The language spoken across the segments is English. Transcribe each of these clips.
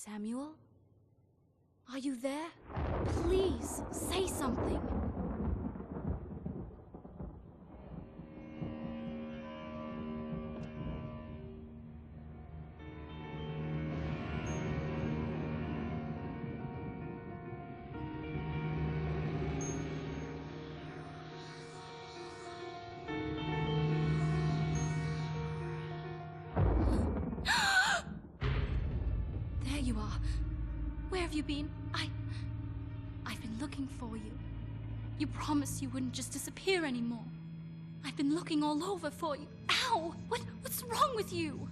Samuel? Are you there? Please, say something. There you are. Where have you been? I've been looking for you. You promised you wouldn't just disappear anymore. I've been looking all over for you. Ow! What's wrong with you?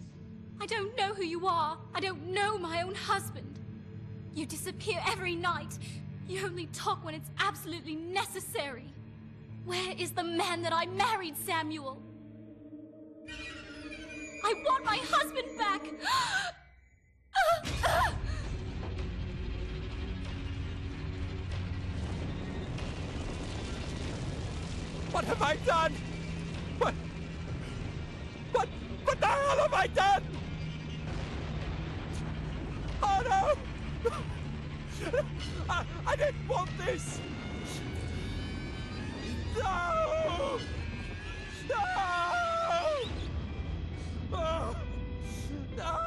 I don't know who you are. I don't know my own husband. You disappear every night. You only talk when it's absolutely necessary. Where is the man that I married, Samuel? I want my husband back! What have I done? What the hell have I done? Oh no! I didn't want this! No! No! Oh, no!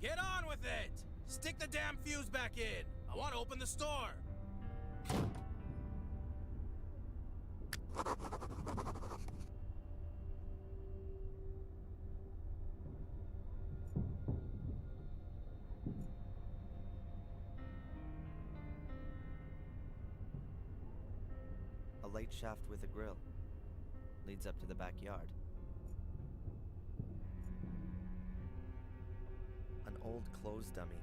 Get on with it! Stick the damn fuse back in! I want to open the store! A light shaft with a grill leads up to the backyard. An old clothes dummy.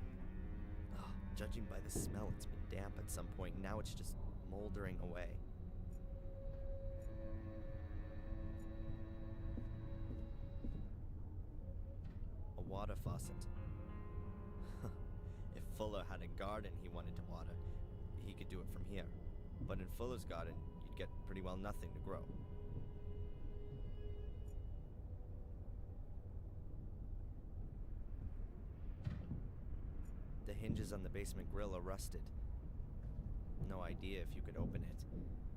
Oh, judging by the smell, it's been damp at some point. Now it's just moldering away. A water faucet. If Fuller had a garden he wanted to water, he could do it from here. But in Fuller's garden, you'd get pretty well nothing to grow. The hinges on the basement grill are rusted. No idea if you could open it.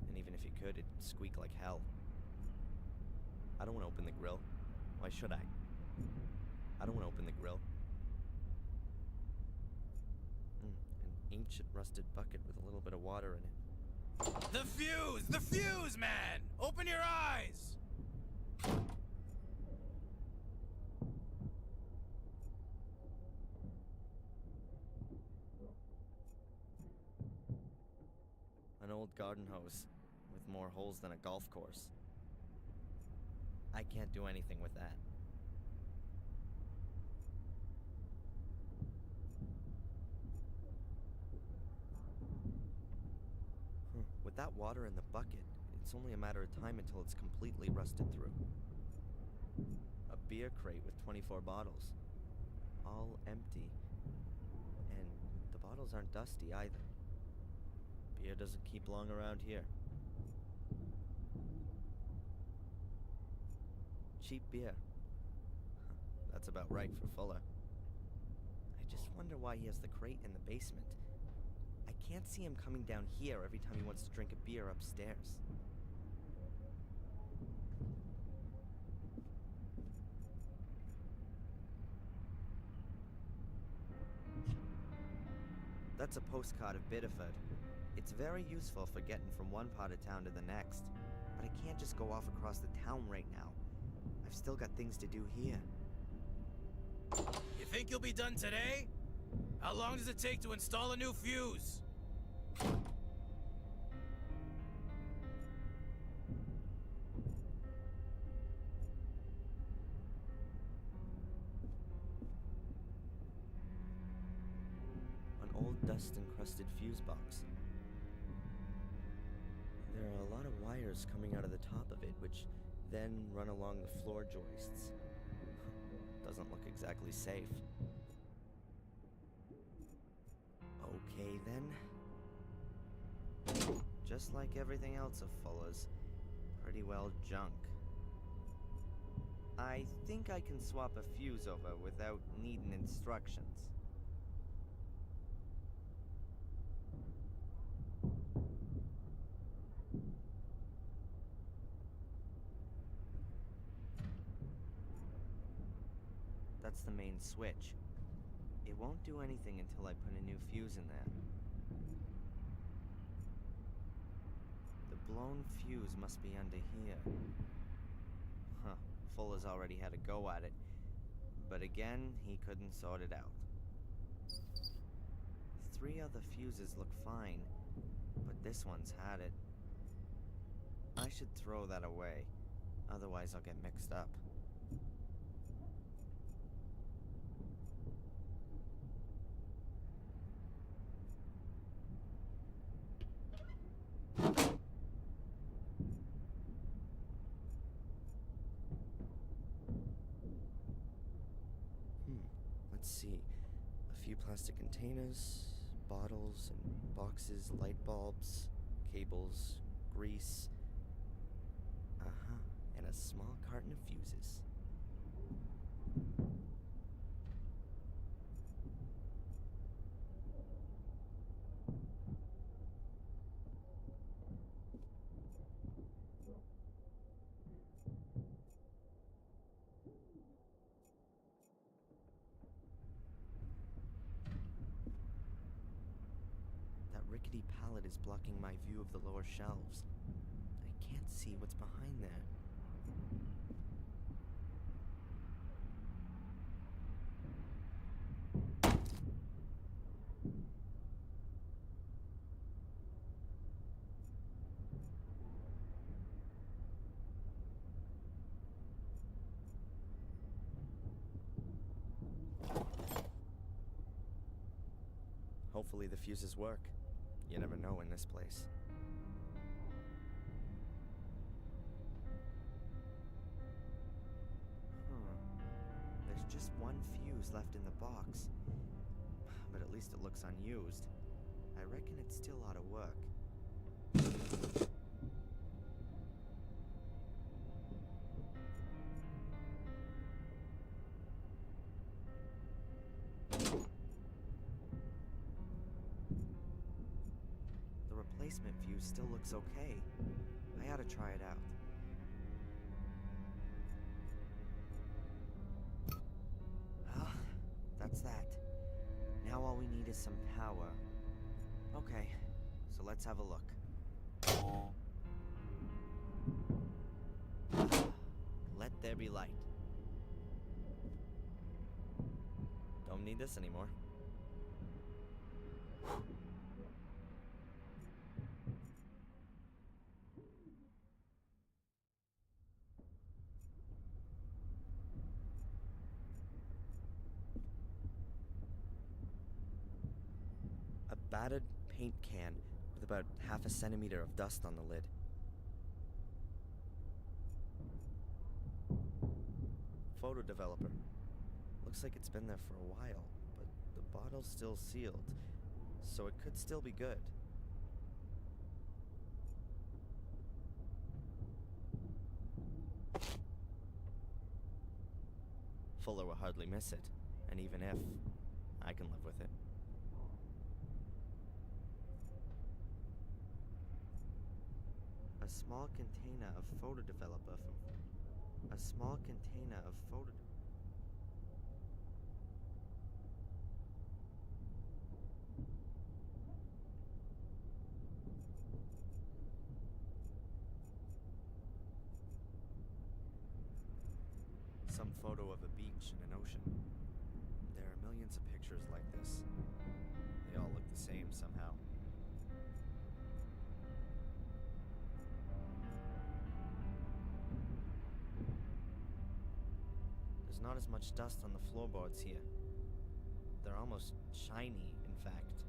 And even if you could, it'd squeak like hell. I don't want to open the grill. Why should I? I don't want to open the grill. An ancient rusted bucket with a little bit of water in it. The fuse! The fuse, man! Open your eyes! An old garden hose with more holes than a golf course. I can't do anything with that. With that water in the bucket, it's only a matter of time until it's completely rusted through. A beer crate with 24 bottles. All empty. And the bottles aren't dusty either. Beer doesn't keep long around here. Cheap beer. That's about right for Fuller. I just wonder why he has the crate in the basement. I can't see him coming down here every time he wants to drink a beer upstairs. That's a postcard of Biddeford. It's very useful for getting from one part of town to the next. But I can't just go off across the town right now. I've still got things to do here. You think you'll be done today? How long does it take to install a new fuse? An old dust-encrusted fuse box. There are a lot of wires coming out of the top of it, which then run along the floor joists. Doesn't look exactly safe. Okay then. Just like everything else of Fuller's, pretty well junk. I think I can swap a fuse over without needing instructions. That's the main switch. It won't do anything until I put a new fuse in there. The blown fuse must be under here. Huh, Fuller's already had a go at it. But again, he couldn't sort it out. 3 other fuses look fine, but this one's had it. I should throw that away, otherwise I'll get mixed up. Let's see. A few plastic containers, bottles and boxes, light bulbs, cables, grease. And a small carton of fuses. Rickety pallet is blocking my view of the lower shelves. I can't see what's behind there. Hopefully the fuses work. You never know in this place. There's just one fuse left in the box. But at least it looks unused. I reckon it still ought to work. Replacement fuse still looks okay. I ought to try it out. Well, that's that. Now all we need is some power. Okay, so let's have a look. Let there be light. Don't need this anymore. Battered paint can with about half a centimeter of dust on the lid. Photo developer. Looks like it's been there for a while, but the bottle's still sealed, so it could still be good. Fuller will hardly miss it, and even if, I can live with it. A small container of photo developer from... A small container of photo... Some photo of a beach and an ocean. pictures like this. They all look the same somehow. There's not as much dust on the floorboards here. They're almost shiny, in fact.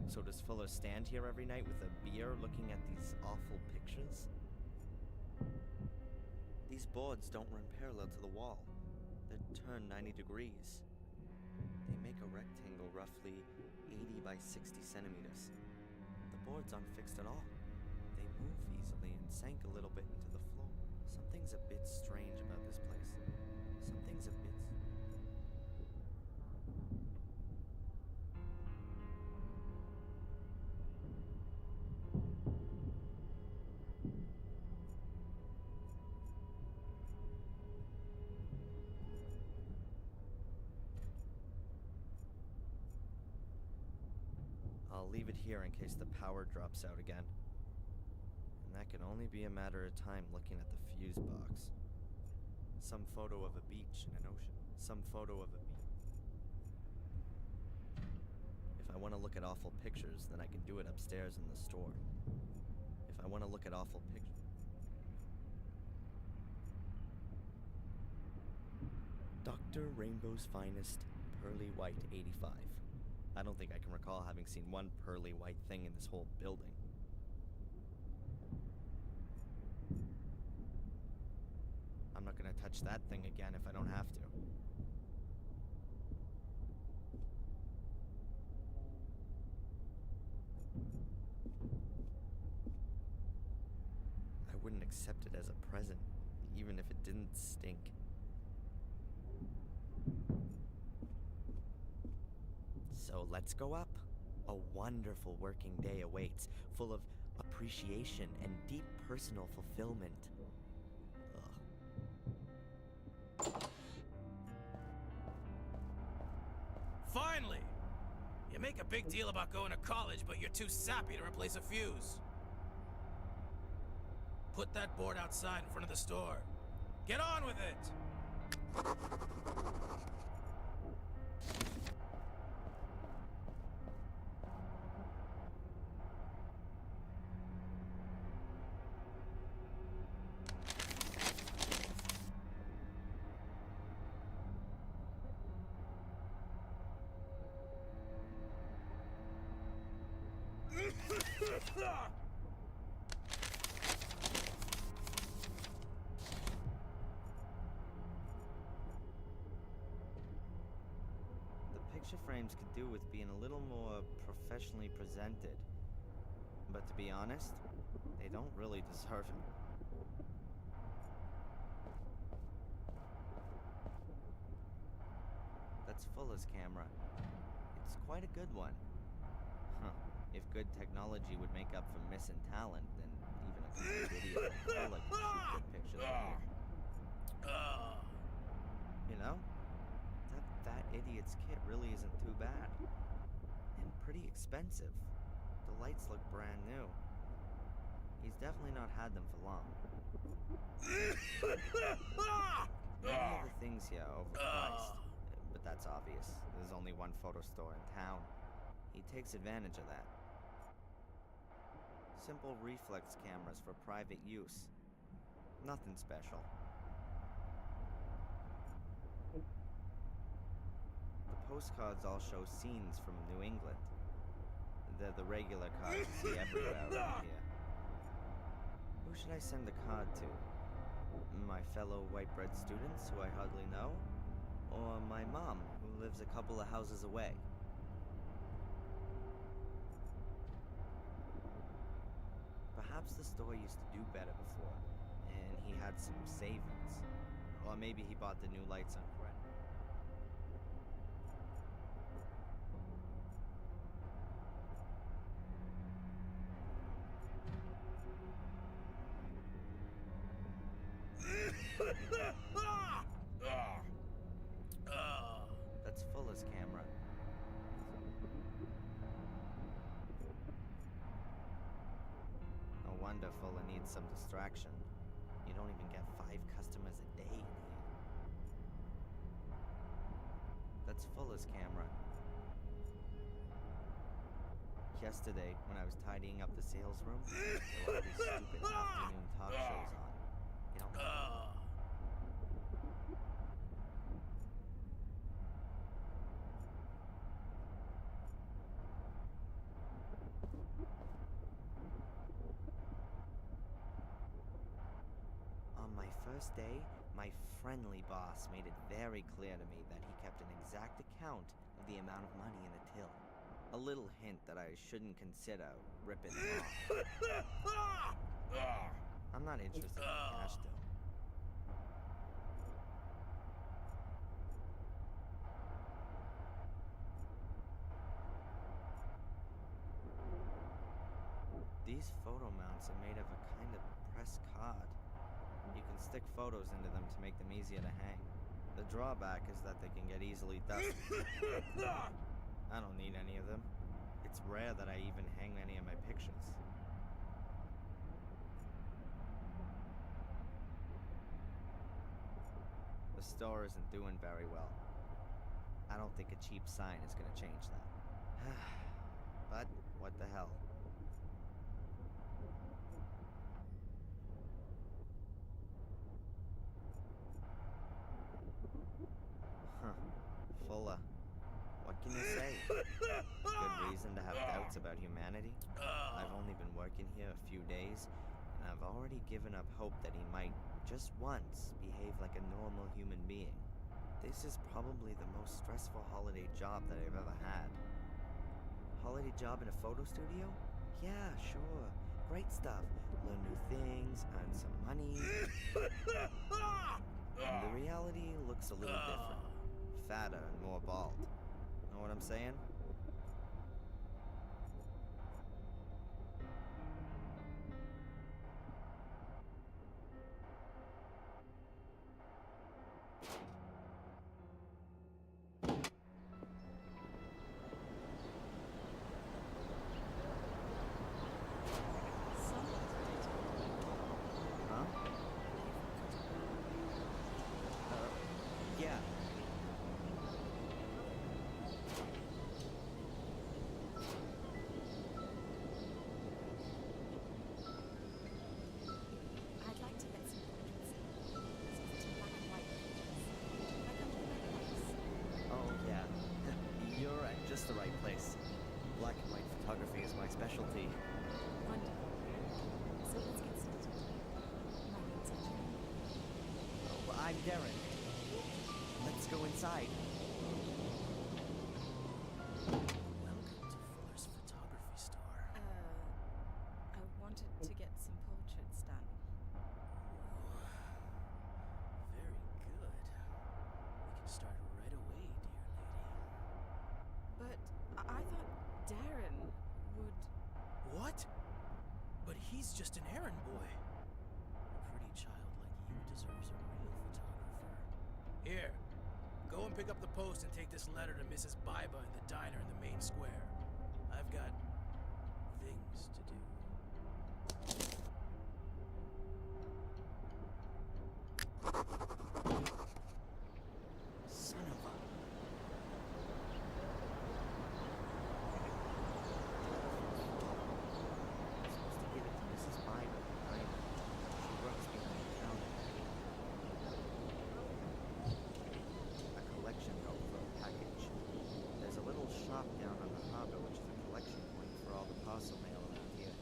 So does Fuller stand here every night with a beer looking at these awful pictures? These boards don't run parallel to the wall. They're turned 90 degrees. They make a rectangle roughly 80 by 60 centimeters. The boards aren't fixed at all. They move easily and sank a little bit into the floor. Something's a bit strange about this place. Something's a bit... I'll leave it here in case the power drops out again. And that can only be a matter of time looking at the fuse box. Some photo of a beach and an ocean. Some photo of a beach. If I want to look at awful pictures, then I can do it upstairs in the store. If I want to look at awful pictures... Dr. Rainbow's Finest, Pearly White 85. I don't think I can recall having seen one pearly white thing in this whole building. I'm not gonna touch that thing again if I don't have to. I wouldn't accept it as a present, even if it didn't stink. So let's go up. A wonderful working day awaits, full of appreciation and deep personal fulfillment. Ugh. Finally! You make a big deal about going to college, but you're too sappy to replace a fuse. Put that board outside in front of the store. Get on with it! The picture frames could do with being a little more professionally presented. But to be honest, they don't really deserve it. That's Fuller's camera. It's quite a good one. Huh. If good technology would make up for missing talent, then even a complete idiot like Fuller could shoot good pictures like it. You know? That idiot's kit really isn't too bad. And pretty expensive. The lights look brand new. He's definitely not had them for long. Many of the things here are overpriced. But that's obvious. There's only one photo store in town. He takes advantage of that. Simple reflex cameras for private use. Nothing special. The postcards all show scenes from New England. They're the regular cards you see everywhere around here. Who should I send the card to? My fellow white-bread students who I hardly know? Or my mom, who lives a couple of houses away? Perhaps the store used to do better before, and he had some savings. Or maybe he bought the new lights on credit. That's Fuller's camera. No wonder Fuller needs some distraction. You don't even get 5 customers a day in here. That's Fuller's camera. Yesterday, when I was tidying up the sales room, there were all these stupid afternoon talk shows on. You know, on my first day, my friendly boss made it very clear to me that he kept an exact account of the amount of money in the till. A little hint that I shouldn't consider ripping them off. I'm not interested in cash, though. These photo mounts are made of a kind of pressed card. You can stick photos into them to make them easier to hang. The drawback is that they can get easily dusty. I don't need any of them. It's rare that I even hang any of my pictures. The store isn't doing very well. I don't think a cheap sign is gonna change that. But what the hell? Huh. Fuller. What can you say? Good reason to have doubts about humanity. I've only been working here a few days, and I've already given up hope that he might, just once, behave like a normal human being. This is probably the most stressful holiday job that I've ever had. Holiday job in a photo studio? Yeah, sure. Great stuff. Learn new things, earn some money. The reality looks a little different. Fatter and more bald. Know what I'm saying? Huh? Yeah. I'd like to get some portraits. Some black and white pictures. Have I come to the right place? Oh, yeah. You're at just the right place. Black and white photography is my specialty. Wonderful. So let's get started. My name's Angelina. Oh, I'm Darren. Let's go inside. Welcome to Fuller's photography store. I wanted to get some portraits done. Very good. We can start right away, dear lady. But I thought Darren would... What? But he's just an errand boy. A pretty child like you deserves a real photographer. Here, go and pick up the post and take this letter to Mrs. Biba in the diner in the main square. I've got things to do. Son of a... I'm supposed to give it to Mrs. Biba, right? She works behind the counter. A collection note for a package. There's a little shop down on the harbor which is a collection point for all the parcel mail around here.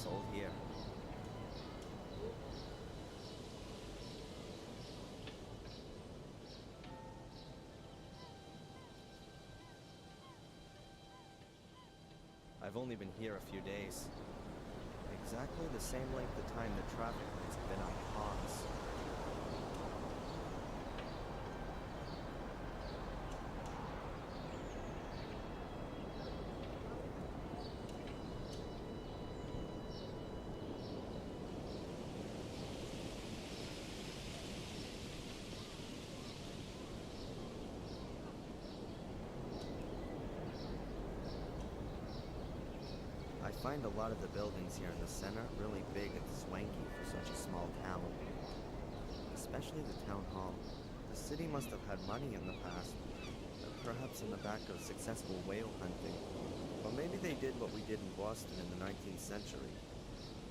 soul here. I've only been here a few days. Exactly the same length of time the traffic lights have been on pause. I find a lot of the buildings here in the center really big and swanky for such a small town. Especially the town hall. The city must have had money in the past. Perhaps in the back of successful whale hunting. Or maybe they did what we did in Boston in the 19th century.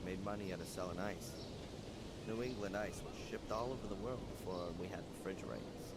Made money out of selling ice. New England ice was shipped all over the world before we had refrigerators.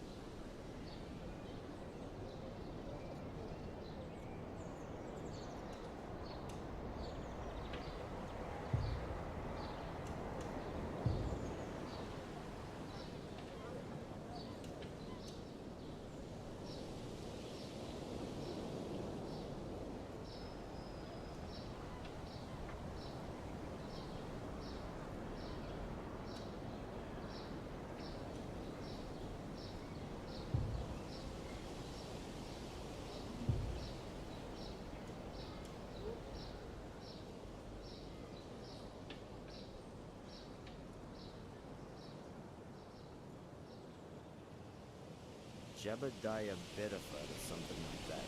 Jebediah Biddeford or something like that.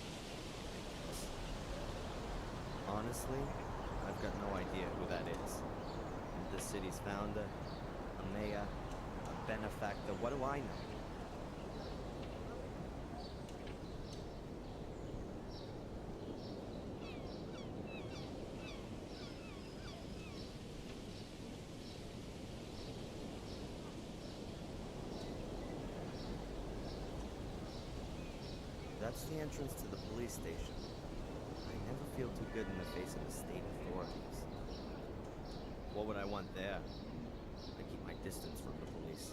Honestly, I've got no idea who that is. The city's founder, a mayor, a benefactor, what do I know? That's the entrance to the police station. I never feel too good in the face of the state authorities. What would I want there? I keep my distance from the police.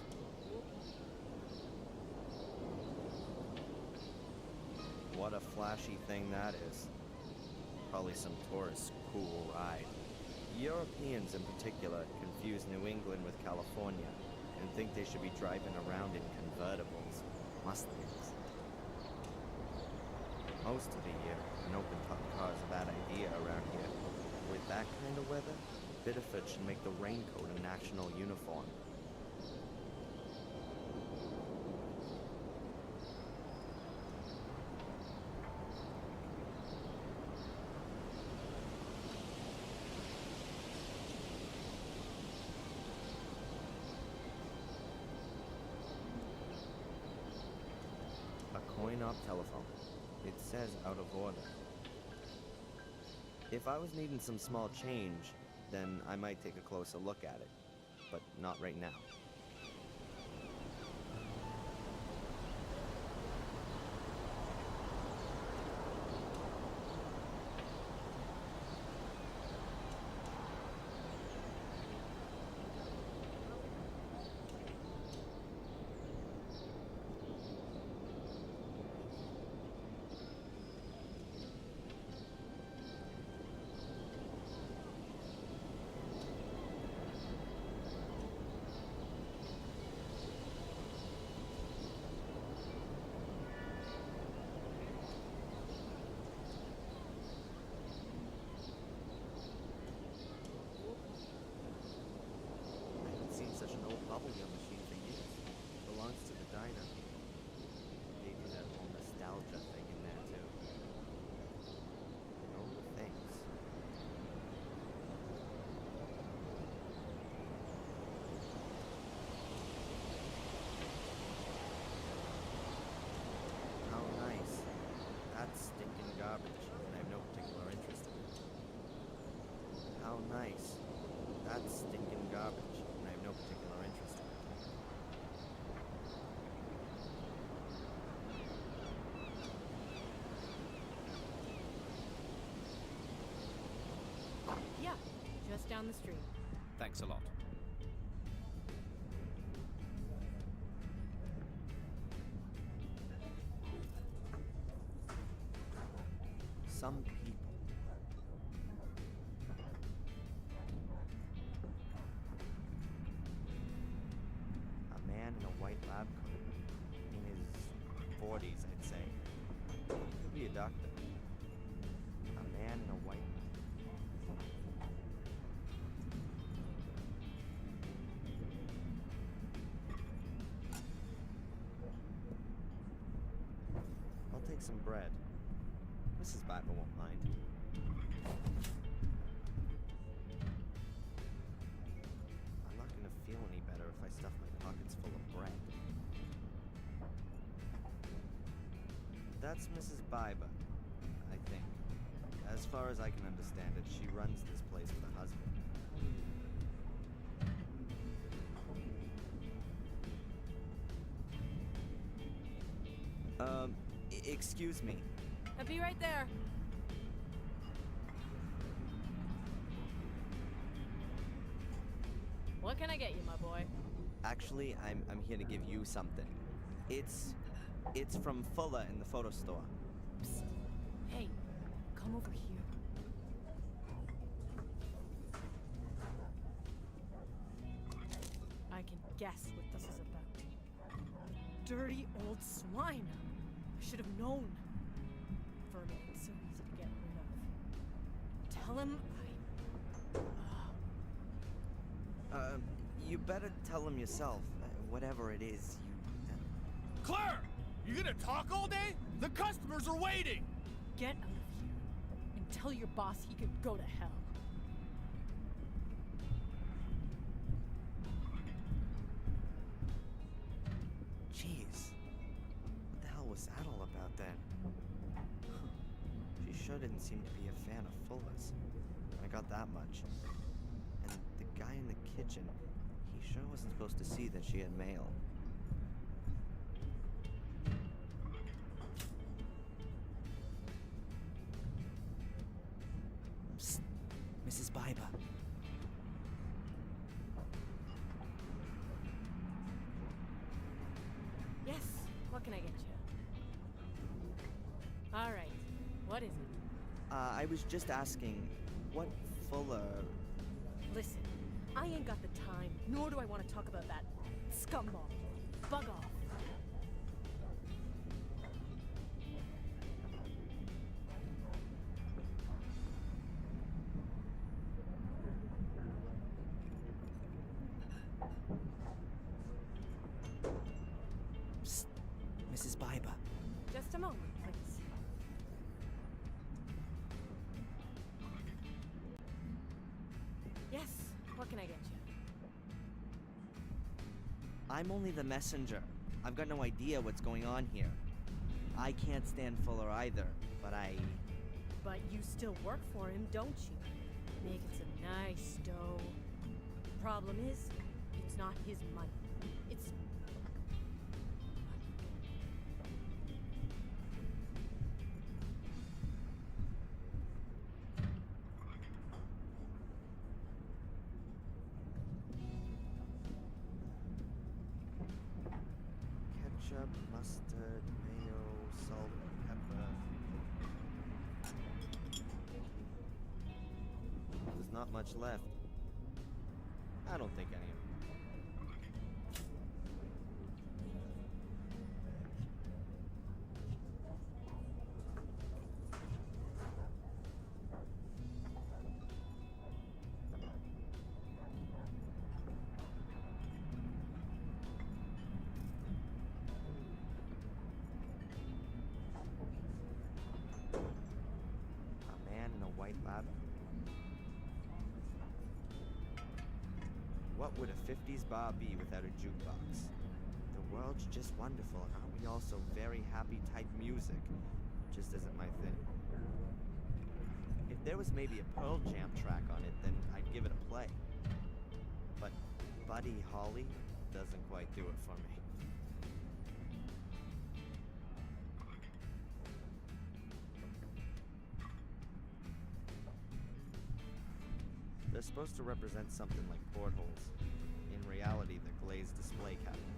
What a flashy thing that is. Probably some tourist's cool ride. Europeans in particular confuse New England with California and think they should be driving around in convertibles, Mustangs. Most of the year, an open-top car is a bad idea around here. With that kind of weather, Biddeford should make the raincoat a national uniform. A coin-op telephone. It says out of order. If I was needing some small change, then I might take a closer look at it. But not right now. down the street. Thanks a lot. Some people. A man in a white lab coat. In his 40s, I'd say. Could be a doctor. A man in a white. I'll take some bread. Mrs. Bible won't mind. I'm not gonna feel any better if I stuff my pockets full of bread. That's Mrs. Biba, I think. As far as I can understand it, she runs this place with a husband. Excuse me. I'll be right there. What can I get you, my boy? Actually, I'm here to give you something. It's from Fuller in the photo store. Psst. Hey, come over here. I can guess what this is about. Dirty old swine. I should have known. Vermin, it's so easy to get rid of. Tell him You better tell him yourself. Whatever it is, Claire! You gonna talk all day? The customers are waiting! get out of here and tell your boss he can go to hell. Jeez. What the hell was that all about then? She sure didn't seem to be a fan of Fuller's. I got that much. And the guy in the kitchen, he sure wasn't supposed to see that she had mail. Psst. Mrs. Biba. Yes, what can I get you? All right, what is it? I was just asking, what Fuller... Listen, I ain't got the time, nor do I want to talk about that scumball. Bug off. Psst. Mrs. Biba. Just a moment, please. Yes, what can I get you? I'm only the messenger. I've got no idea what's going on here. I can't stand Fuller either, but But you still work for him, don't you? Making some nice dough. Problem is, it's not his money. It's... Ketchup, mustard, mayo, salt, pepper. There's not much left. I don't think any of them. A man in a white lab. What would a 50s bar be without a jukebox? The world's just wonderful, and aren't we all so very happy type music? Just isn't my thing. If there was maybe a Pearl Jam track on it, then I'd give it a play. But Buddy Holly doesn't quite do it for me. They're supposed to represent something like portholes. In reality, they're glazed display cabinets.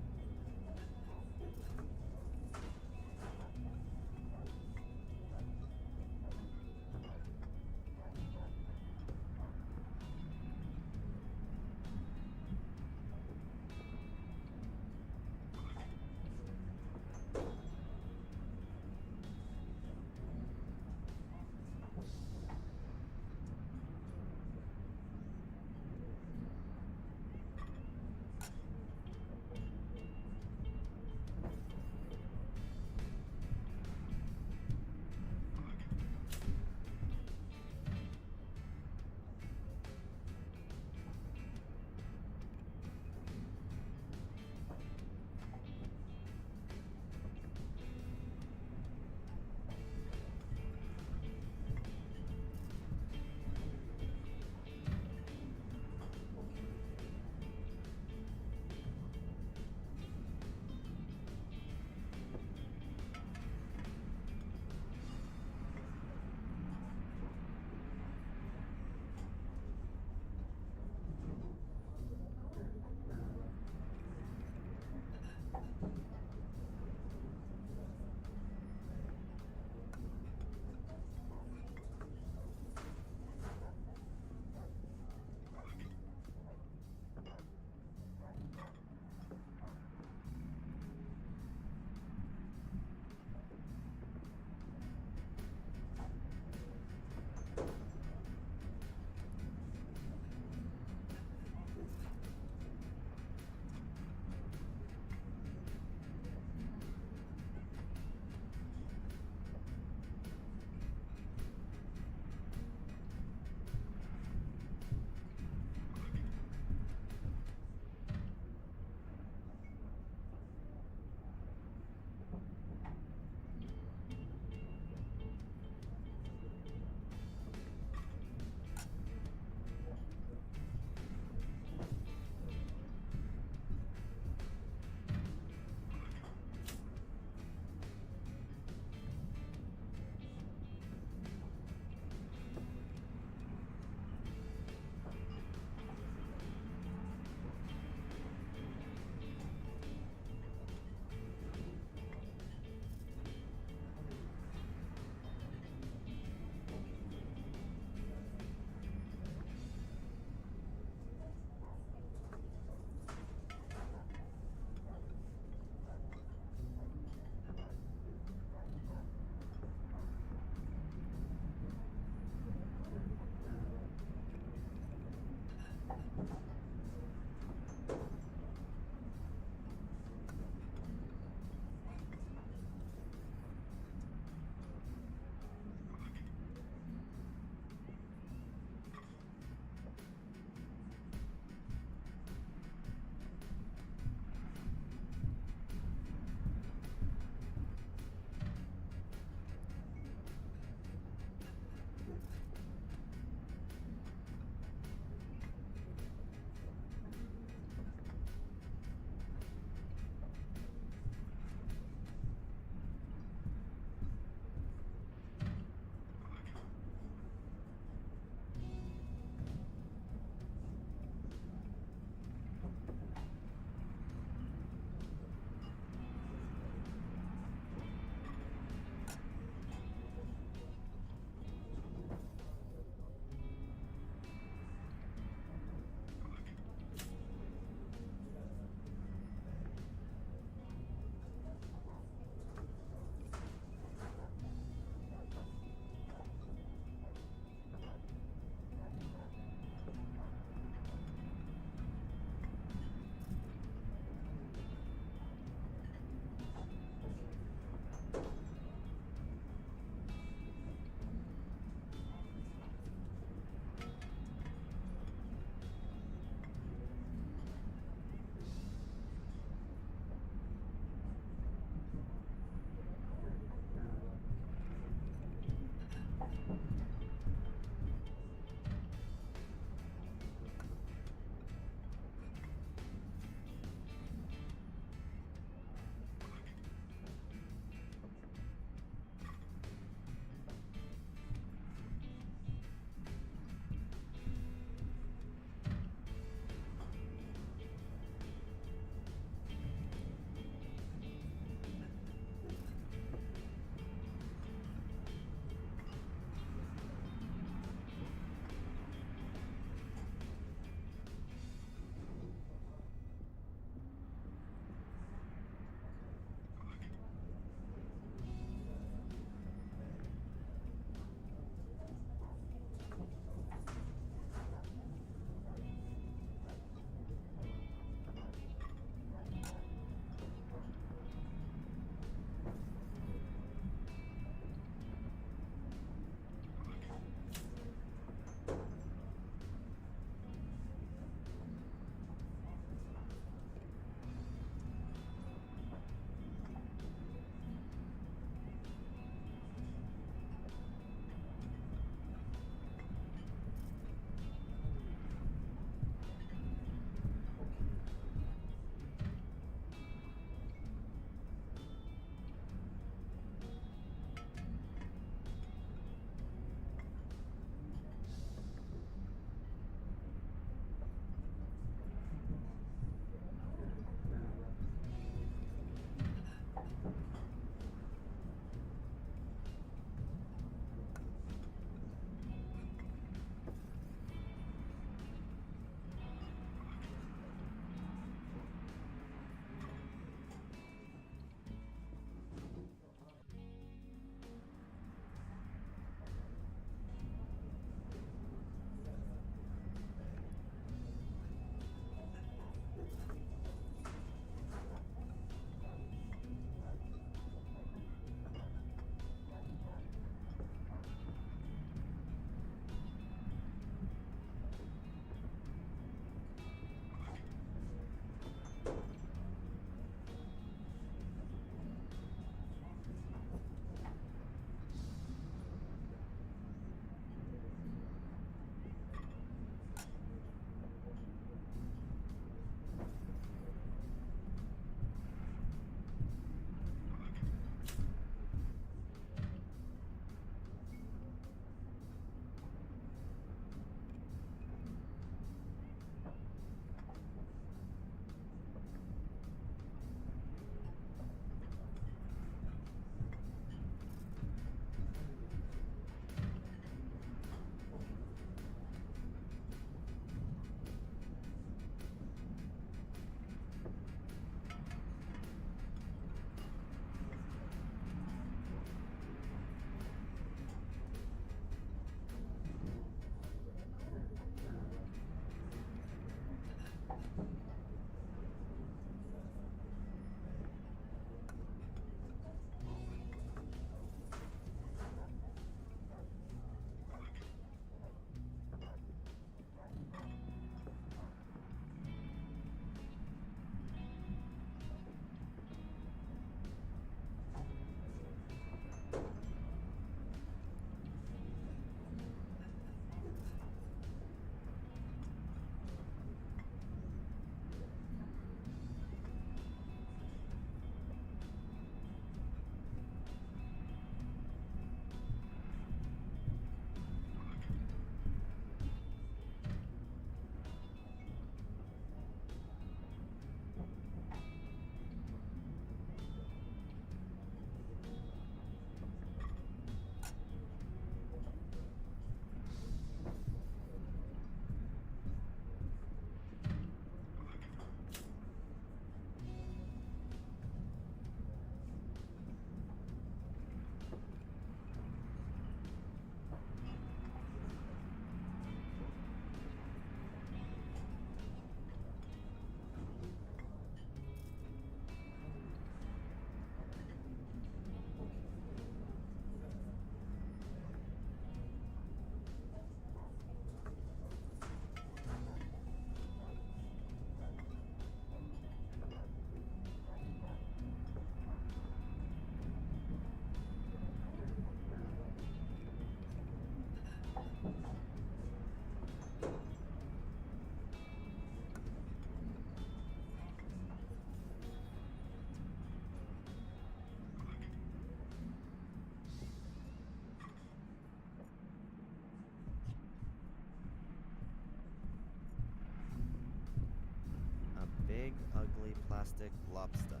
big, ugly plastic lobster.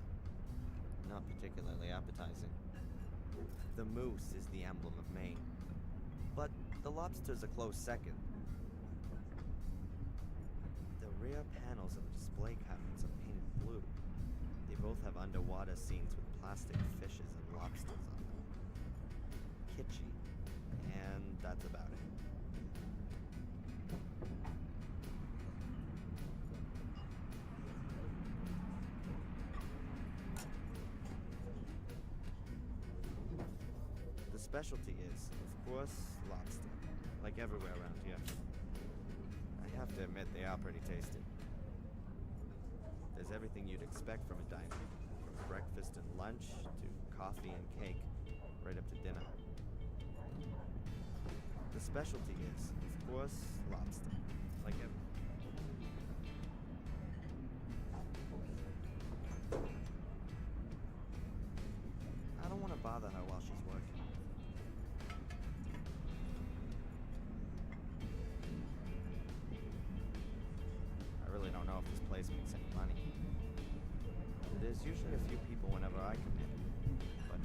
Not particularly appetizing. The moose is the emblem of Maine. But the lobster's a close second. The rear panels of the display cabinets are painted blue. They both have underwater scenes with plastic fishes and lobsters on them. Kitschy. And that's about it. The specialty is, of course, lobster. Like everywhere around here. I have to admit they are pretty tasty. There's everything you'd expect from a diner. From breakfast and lunch to coffee and cake, right up to dinner. The specialty is, of course, lobster. Like everywhere. I don't want to bother her while she's working. I really don't know if this place makes any money. There's usually a few people whenever I come in, but...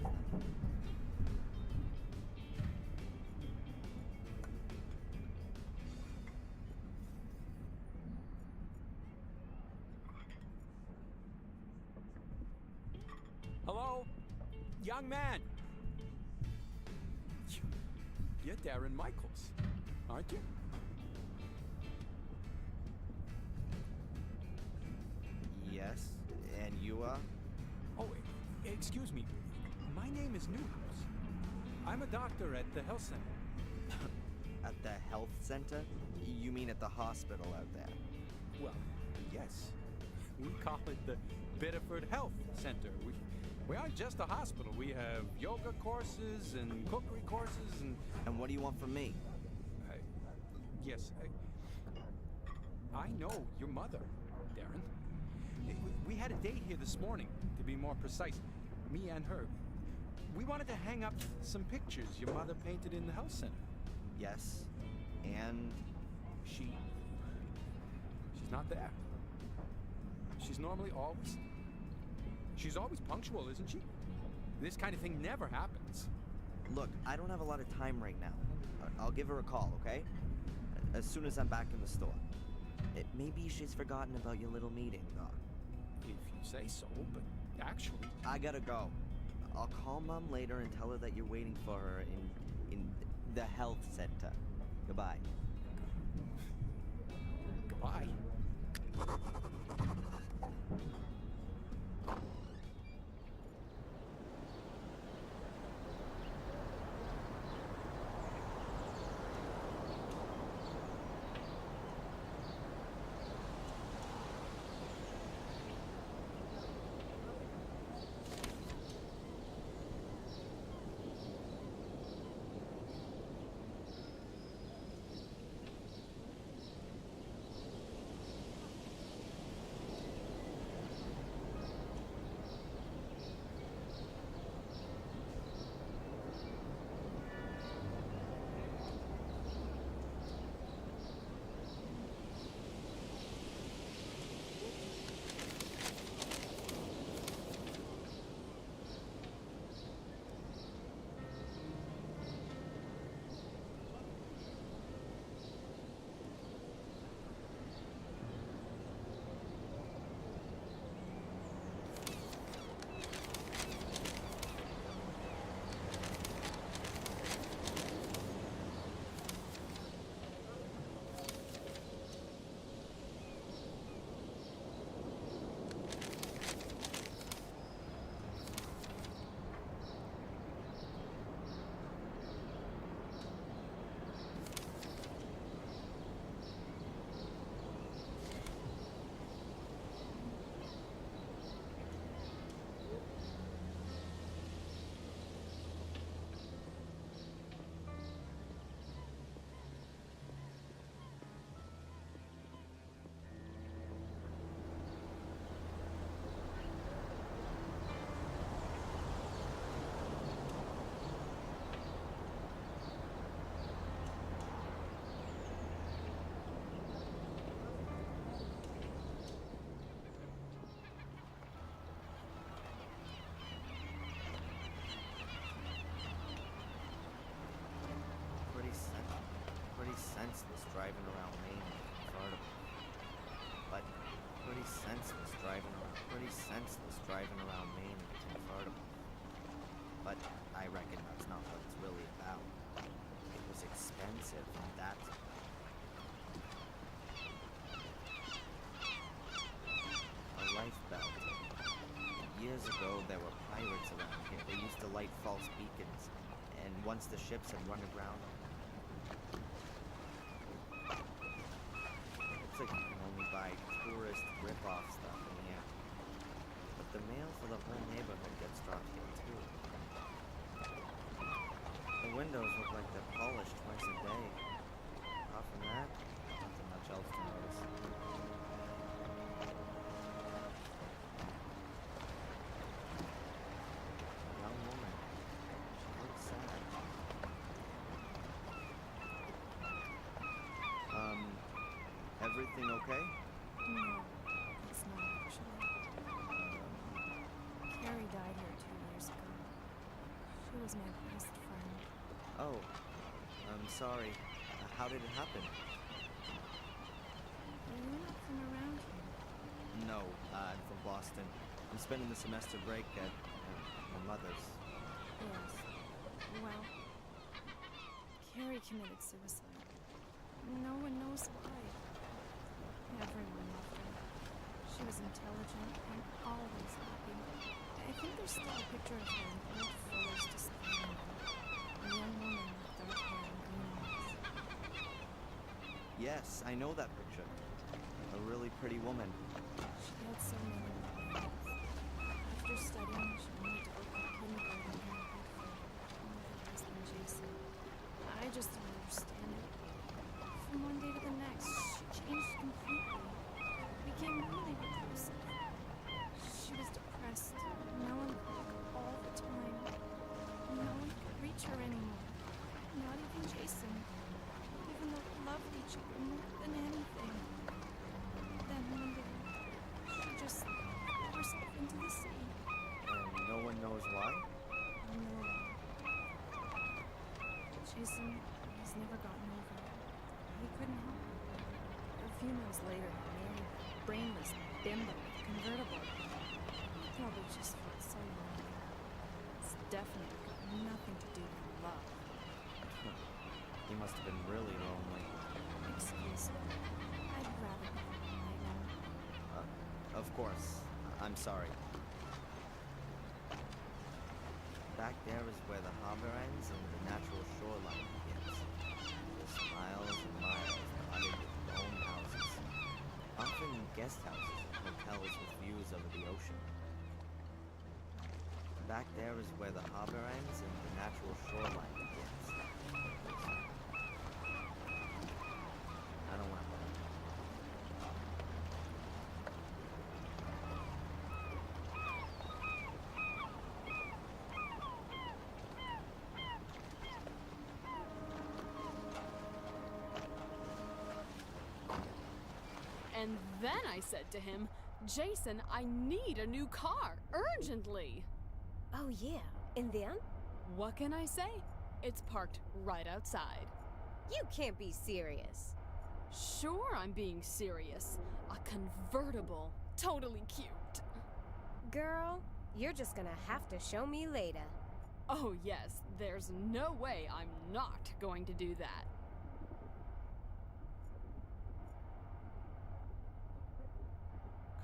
Hello? Young man! You're Darren Michaels, aren't you? Yes, and you are? Oh, excuse me. My name is Newhouse. I'm a doctor at the health center. At the health center? You mean at the hospital out there? Well, yes. We call it the Biddeford Health Center. We aren't just a hospital. We have yoga courses and cookery courses and... And what do you want from me? Yes, I know your mother, Darren. We had a date here this morning, to be more precise. Me and her. We wanted to hang up some pictures your mother painted in the health center. Yes, and... She's not there. She's normally always... She's always punctual, isn't she? This kind of thing never happens. Look, I don't have a lot of time right now. I'll give her a call, okay? As soon as I'm back in the store. Maybe she's forgotten about your little meeting, though. If you say so, but actually... I gotta go. I'll call Mom later and tell her that you're waiting for her in the health center. Goodbye. Goodbye. pretty senseless driving around Maine in a convertible. But I reckon that's not what it's really about. It was expensive, that. A life belt. Years ago, there were pirates around here. They used to light false beacons, and once the ships had run aground on them. Looks like you can only buy tourist rip-off stuff in here. But the mail for the whole neighborhood gets dropped here, too. The windows look like they're polished twice a day. Apart from that, nothing much else to notice. Young woman. She looks sad. Everything okay? No, it's not actually. Carrie died here 2 years ago. She was my best friend. Oh, I'm sorry. How did it happen? You're not from around here. No, I'm from Boston. I'm spending the semester break at my mother's. Yes. Well, Carrie committed suicide. No one knows why. Everyone loved her. She was intelligent and always happy. I think there's still a picture of her in old Fuller's display room. A young woman with dark hair and green eyes. Yes, I know that picture. A really pretty woman. She had so many plans. After studying, she wanted to open a kindergarten here in Bedford with her husband Jason. I just don't understand it. From one day to the next, she changed completely. Became really reclusive. She was depressed, melancholic all the time. No one could reach her anymore. Not even Jason. Even though they loved each other more than anything. Then one day, she just threw herself into the sea. And no one knows why? No. Jason has never gotten over it. He couldn't help it. A few months later, he married a brainless bimbo with a convertible. He probably just felt so lonely. It's definitely got nothing to do with love. He must have been really lonely. Excuse me. I'd rather be alone. Of course. I'm sorry. Back there is where the harbor ends and the natural shoreline begins. Just miles and miles dotted with domed houses. Often guest houses and hotels with views over the ocean. Back there is where the harbor ends and the natural shoreline begins. I don't want to. And then I said to him, Jason, I need a new car, urgently. Oh, yeah. And then? What can I say? It's parked right outside. You can't be serious. Sure, I'm being serious. A convertible. Totally cute. Girl, you're just gonna have to show me later. Oh, yes, there's no way I'm not going to do that.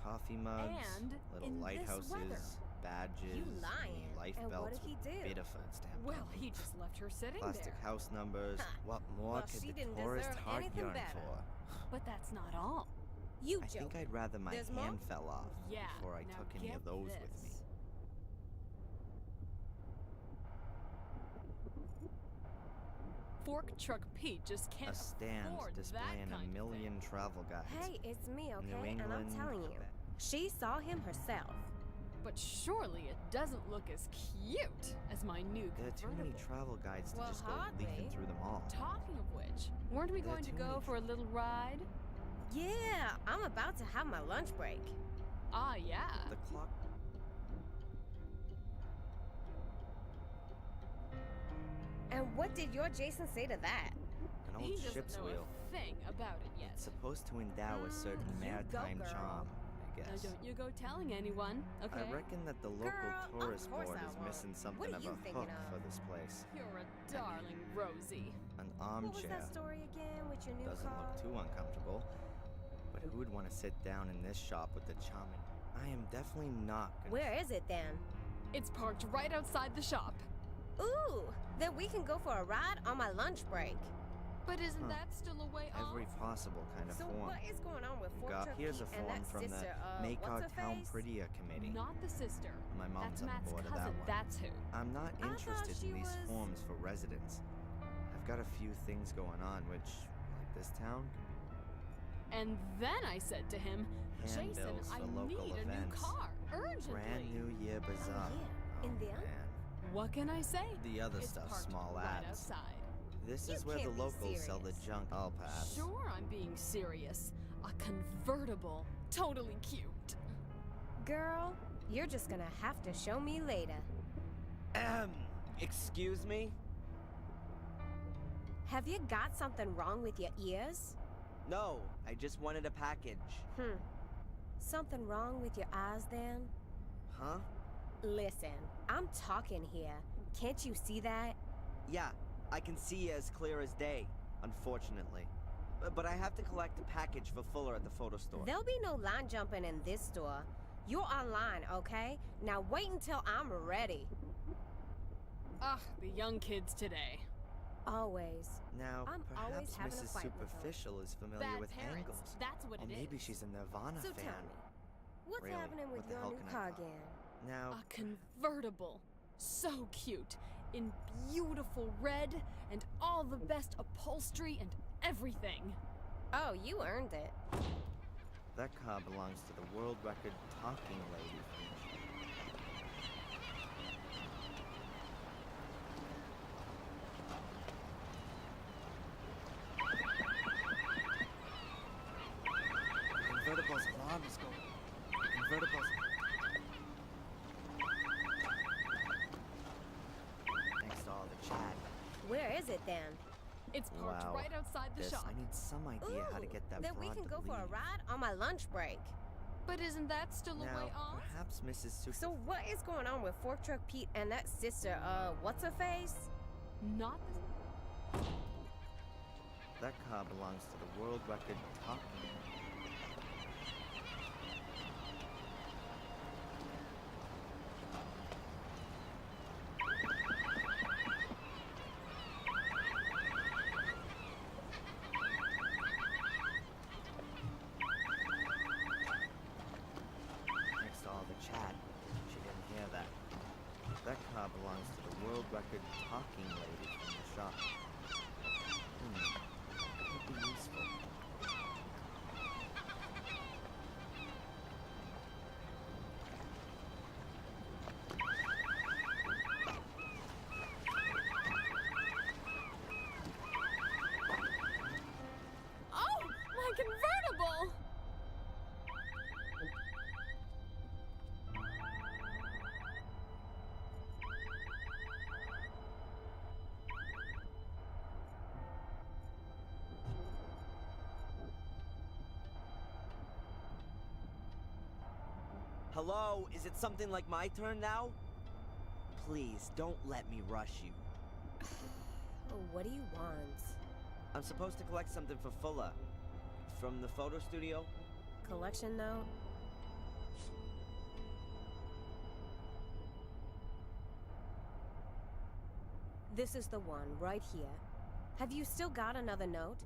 Coffee mugs, And little in this lighthouses, weather. badges, You lying. life And what belts did he with do? Biddeford stamped Well, on them. he just left her sitting Plastic there. house numbers. Ha. What more Well, could she the didn't tourist deserve heart anything yearn better. for? But that's not all. You I joke. think I'd rather my There's more? hand fell off Yeah, before I now took any get of those with me. this. Fork Truck Pete just A can't stand afford displaying that a kind million of thing. travel guides. Hey, it's me, New okay? And I'm England, telling you, Quebec. she saw him herself. But surely it doesn't look as cute as my new There are too many convertible. travel guides to Well, just go hardly. leafing through them all. Talking of which, weren't we There are going to too go many for a little ride? Yeah, I'm about to have my lunch break. Ah, yeah. The clock. And what did your Jason say to that? An He old doesn't ship's know wheel. a thing about it yet. It's supposed to endow a certain You go, maritime girl. charm. Now guess. don't you go telling anyone, okay? I reckon that the local Girl, tourist of course board I is won't. missing What something are of you a thinking hook for of? this place. You're a darling, Rosie. An What was armchair. that story again with your new Doesn't car? look too uncomfortable. But who would want to sit down in this shop with the charming? I am definitely not gonna. Where is it then? It's parked right outside the shop. Ooh, then we can go for a ride on my lunch break. But isn't Huh. that still a way Every off? possible kind of So form. what is going on with We Fort got Turkey here's a and form that from sister, the Make Our what's her Town face? Prettier committee. Not the sister. My mom's That's on Matt's board of cousin. that one. That's who. I'm not I thought interested she in these was- forms for residents. I've got a few things going on, which, like this town, And then I said to him, Jason, handbills I for local need a new events. car, urgently. Brand New Year Bazaar. yeah. In Oh, there? man. What can I say? The other It's stuff's parked small right ads. outside. This You is where the can't be locals sell the serious. junk. I'll pass. Sure, I'm being serious. A convertible. Totally cute. Girl, you're just gonna have to show me later. Excuse me? Have you got something wrong with your ears? No, I just wanted a package. Something wrong with your eyes then? Huh? Listen, I'm talking here. Can't you see that? Yeah, I can see as clear as day, unfortunately. But I have to collect a package for Fuller at the photo store. There'll be no line jumping in this store. You're online, okay? Now wait until I'm ready. Ugh, the young kids today. Always. Now, I'm always perhaps having a Mrs. fight with them. Superficial is familiar Bad with parents. angles. That's what Or it is. maybe she's a Nirvana So fan. tell me, what's Really, happening with what the your hell new can I car buy? again? Now, A convertible. So cute. In beautiful red and all the best upholstery and everything. Oh, you earned it. that car belongs to the world record talking lady. Convertible's alarm is going. Convertible's. Thanks to all the chat. Where is it then? It's parked Wow. right outside the This, shop. I need some idea how to Ooh, get that then we broad can to go for a leave. ride on my lunch break. But isn't that still a Now, way off? perhaps Mrs. Super. So what is going on with Fork Truck Pete and that sister, what's her face? Not the... That car belongs to the world record talking. Thanks to all the chat, she didn't hear that. That car belongs to the world record talking lady from the shop. That would be useful. Oh! My convertible! Hello, is it something like my turn now? Please, don't let me rush you. Oh, what do you want? I'm supposed to collect something for Fuller. From the photo studio? Collection note? This is the one, right here. Have you still got another note?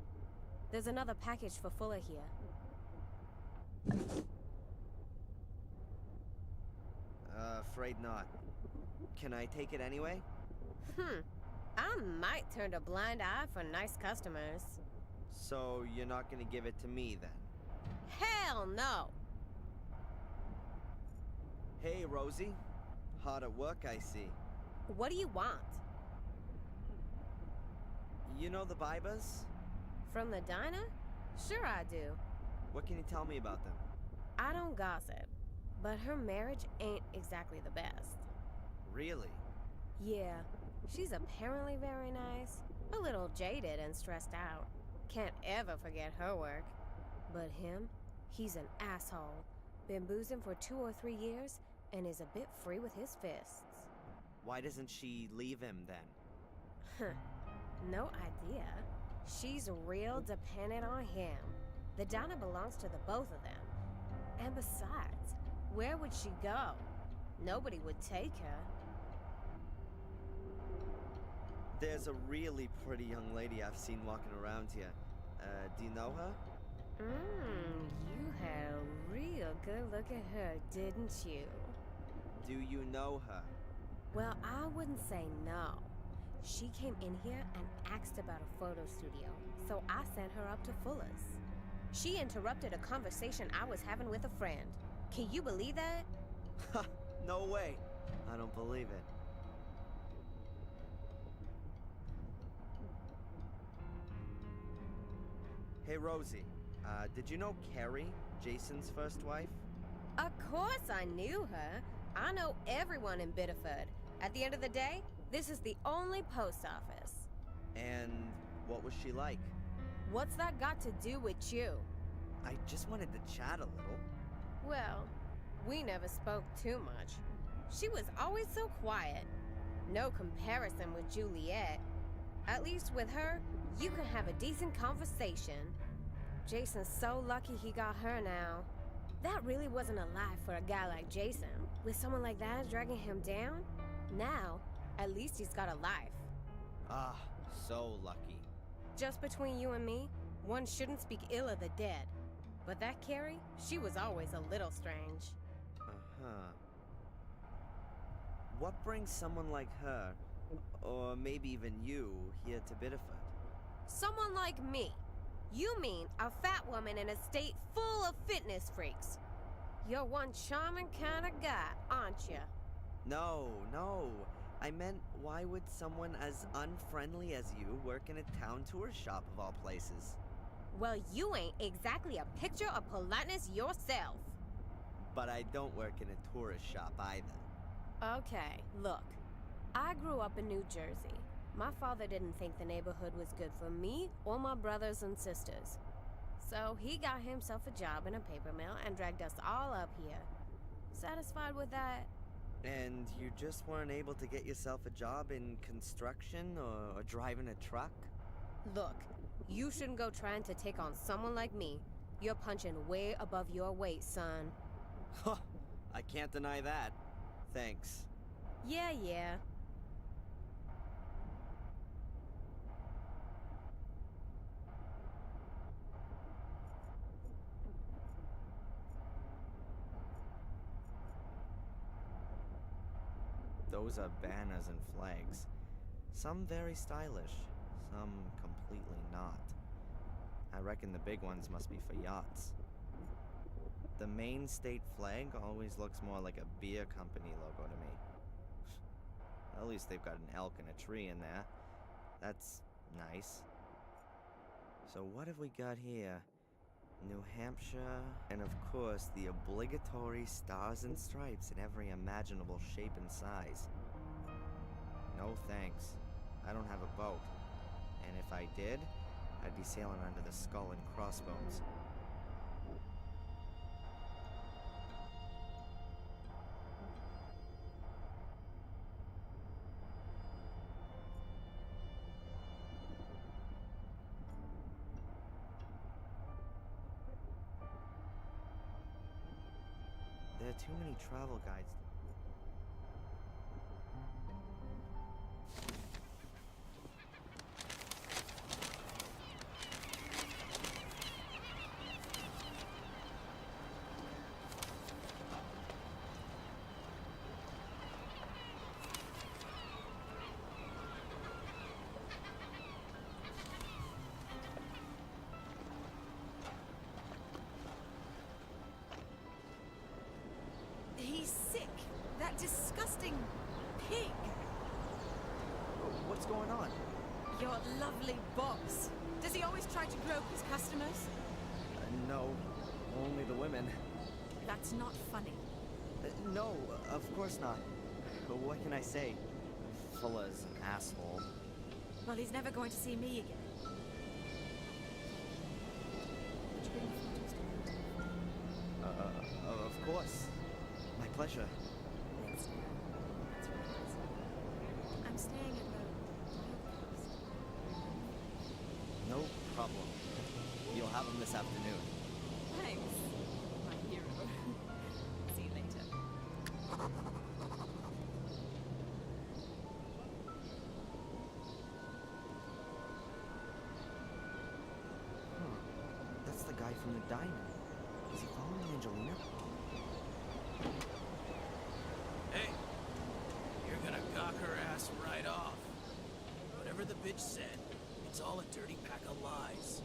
There's another package for Fuller here. Afraid not. Can I take it anyway? I might turn a blind eye for nice customers. So you're not gonna give it to me then? Hell no! Hey, Rosie. Hard at work, I see. What do you want? You know the Bibers? From the diner? Sure I do. What can you tell me about them? I don't gossip, but her marriage ain't exactly the best. Really? Yeah, she's apparently very nice, a little jaded and stressed out. Can't ever forget her work. But him, he's an asshole. Been boozing for 2 or 3 years and is a bit free with his fists. Why doesn't she leave him then? No idea. She's real dependent on him. The diner belongs to the both of them. And besides, where would she go? Nobody would take her. There's a really pretty young lady I've seen walking around here. Do you know her? You had a real good look at her, didn't you? Do you know her? Well, I wouldn't say no. She came in here and asked about a photo studio, so I sent her up to Fuller's. She interrupted a conversation I was having with a friend. Can you believe that? Ha! No way! I don't believe it. Hey, Rosie. Did you know Carrie, Jason's first wife? Of course I knew her. I know everyone in Biddeford. At the end of the day, this is the only post office. And what was she like? What's that got to do with you? I just wanted to chat a little. Well, we never spoke too much. She was always so quiet. No comparison with Juliet. At least with her, you can have a decent conversation. Jason's so lucky he got her now. That really wasn't a life for a guy like Jason. With someone like that dragging him down, now, at least he's got a life. Ah, so lucky. Just between you and me, one shouldn't speak ill of the dead. But that Carrie, she was always a little strange. Uh-huh. What brings someone like her, or maybe even you, here to Biddeford? Someone like me. You mean a fat woman in a state full of fitness freaks. You're one charming kind of guy, aren't you? No. I meant, why would someone as unfriendly as you work in a town tour shop of all places? Well, you ain't exactly a picture of politeness yourself. But I don't work in a tourist shop either. Okay, look. I grew up in New Jersey. My father didn't think the neighborhood was good for me or my brothers and sisters. So he got himself a job in a paper mill and dragged us all up here. Satisfied with that? And you just weren't able to get yourself a job in construction or driving a truck? Look, you shouldn't go trying to take on someone like me. You're punching way above your weight, son. Huh, I can't deny that. Thanks. Yeah. Those are banners and flags. Some very stylish, some completely not. I reckon the big ones must be for yachts. The main state flag always looks more like a beer company logo to me. At least they've got an elk and a tree in there. That's nice. So what have we got here? New Hampshire, and of course the obligatory stars and stripes in every imaginable shape and size. No thanks. I don't have a boat. And if I did, I'd be sailing under the Skull and Crossbones. There are too many travel guides. He's sick. That disgusting pig. What's going on? Your lovely boss. Does he always try to grope his customers? No, only the women. That's not funny. No, of course not. What can I say? Fuller's an asshole. Well, he's never going to see me again. Did you bring the photos to me? Of pleasure. Thanks, Dad. That's really nice. I'm staying at the Coast. No problem. You'll have them this afternoon. Thanks, my hero. See you later. That's the guy from the diner. Is he following Angelina? Hey, you're gonna gawk her ass right off. Whatever the bitch said, it's all a dirty pack of lies.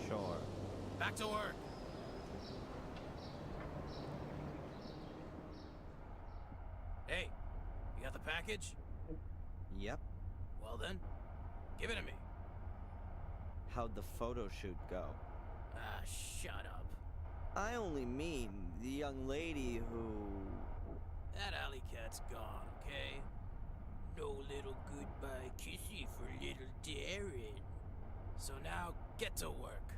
Sure. Back to work. Hey, you got the package? Yep. Well then, give it to me. How'd the photo shoot go? Ah, shut up. I only mean the young lady who... That alley cat's gone, okay? No little goodbye kissy for little Darren. So now, get to work.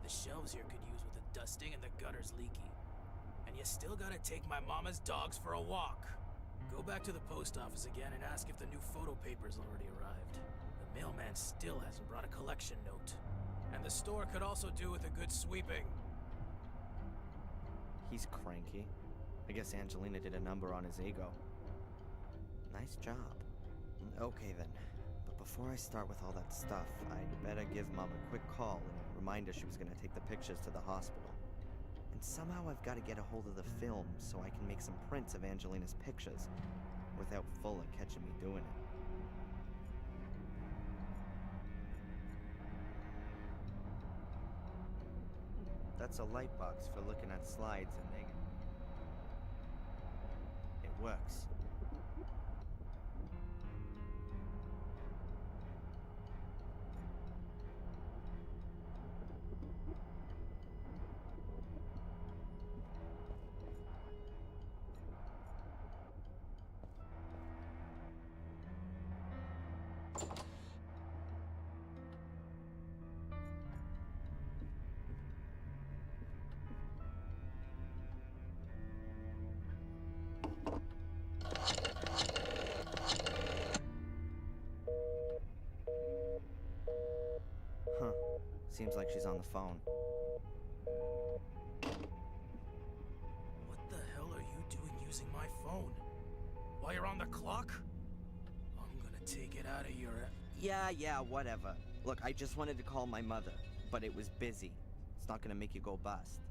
The shelves here could use with a dusting and the gutter's leaky. And you still gotta take my mama's dogs for a walk. Go back to the post office again and ask if the new photo paper's already arrived. The mailman still hasn't brought a collection note. And the store could also do with a good sweeping. He's cranky. I guess Angelina did a number on his ego. Nice job. Okay then. But before I start with all that stuff, I'd better give Mom a quick call and remind her she was gonna take the pictures to the hospital. And somehow I've got to get a hold of the film so I can make some prints of Angelina's pictures without Fuller catching me doing it. That's a light box for looking at slides and they... It works. Huh. Seems like she's on the phone. What the hell are you doing using my phone? While you're on the clock? I'm gonna take it out of your... Yeah, whatever. Look, I just wanted to call my mother, but it was busy. It's not gonna make you go bust.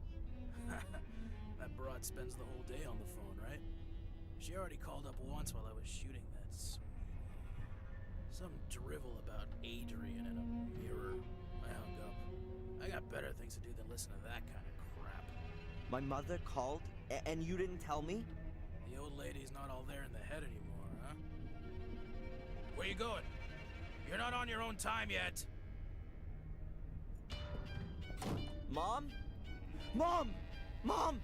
That broad spends the whole day on the phone, right? She already called up once while I was shooting that sweet. Some drivel about Adrian and a mirror. I hung up. I got better things to do than listen to that kind of crap. My mother called, and you didn't tell me? The old lady's not all there in the head anymore, huh? Where you going? You're not on your own time yet. Mom? Mom! Mom!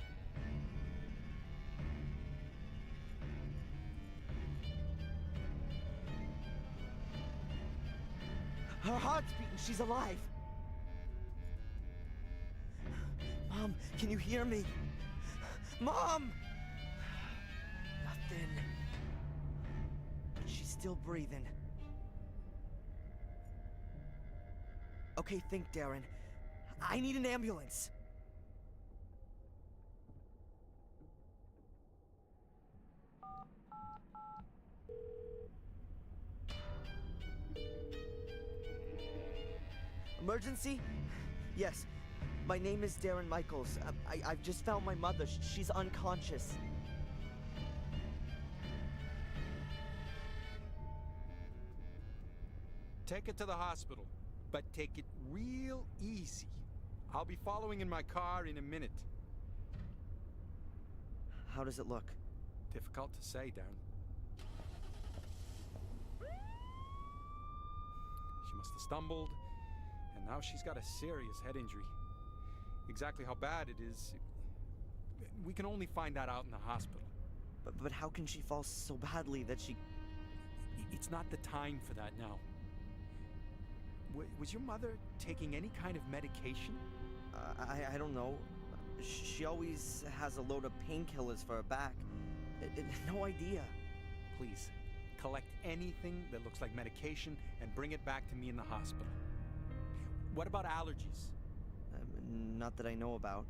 Her heart's beating. She's alive. Mom, can you hear me? Mom! Nothing. But she's still breathing. Okay, think, Darren. I need an ambulance. Emergency? Yes. My name is Darren Michaels. I've just found my mother. She's unconscious. Take it to the hospital, but take it real easy. I'll be following in my car in a minute. How does it look? Difficult to say, Darren. She must have stumbled, and now she's got a serious head injury. Exactly how bad it is, we can only find that out in the hospital. But how can she fall so badly that she... It's not the time for that now. Was your mother taking any kind of medication? I don't know. She always has a load of painkillers for her back. No idea. Please, collect anything that looks like medication and bring it back to me in the hospital. What about allergies? Not that I know about.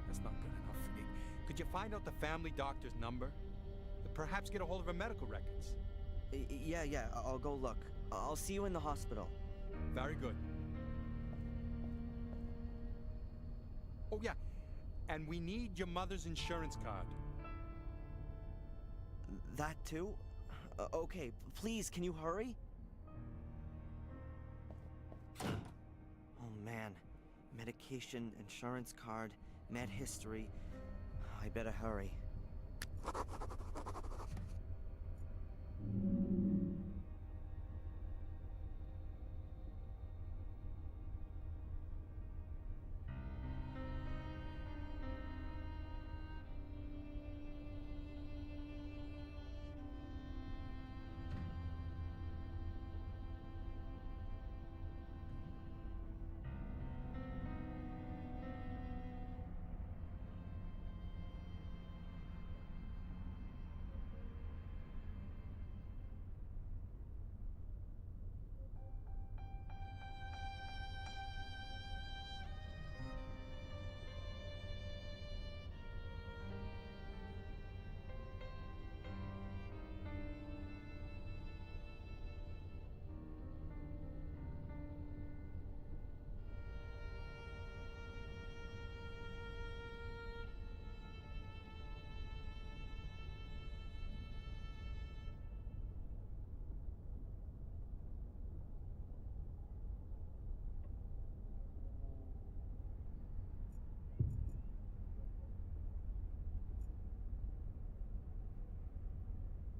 That's not good enough for me. Could you find out the family doctor's number? Perhaps get a hold of her medical records. Yeah, I'll go look. I'll see you in the hospital. Very good. Oh, yeah. And we need your mother's insurance card. That too? Okay, please, can you hurry? Oh man. Medication, insurance card, med history. I better hurry.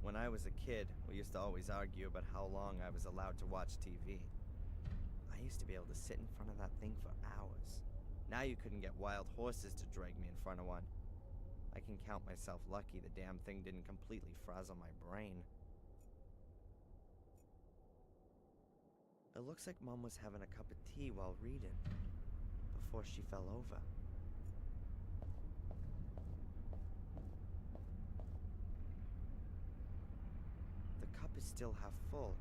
When I was a kid, we used to always argue about how long I was allowed to watch TV. I used to be able to sit in front of that thing for hours. Now you couldn't get wild horses to drag me in front of one. I can count myself lucky the damn thing didn't completely frazzle my brain. It looks like Mom was having a cup of tea while reading, before she fell over. The cup is still half full.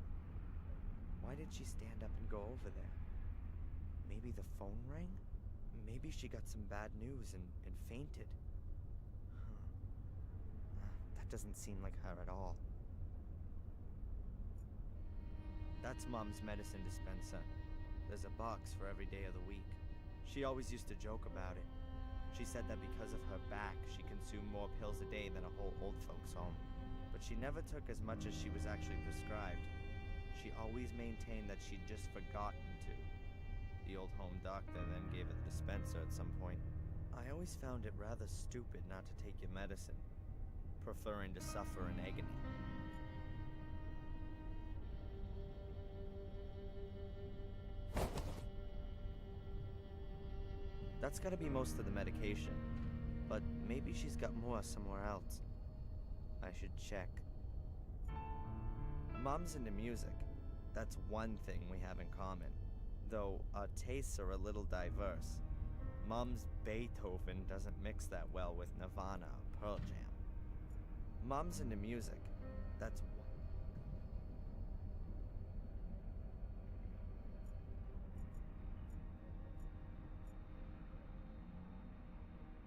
Why did she stand up and go over there? Maybe the phone rang? Maybe she got some bad news and fainted. That doesn't seem like her at all. That's Mom's medicine dispenser. There's a box for every day of the week. She always used to joke about it. She said that because of her back, she consumed more pills a day than a whole old folks' home. But she never took as much as she was actually prescribed. She always maintained that she'd just forgotten to. The old home doctor then gave her the dispenser at some point. I always found it rather stupid not to take your medicine, preferring to suffer in agony. That's gotta be most of the medication, but maybe she's got more somewhere else. I should check. Mom's into music. That's one thing we have in common, though our tastes are a little diverse. Mom's Beethoven doesn't mix that well with Nirvana or Pearl Jam. Mom's into music. That's one.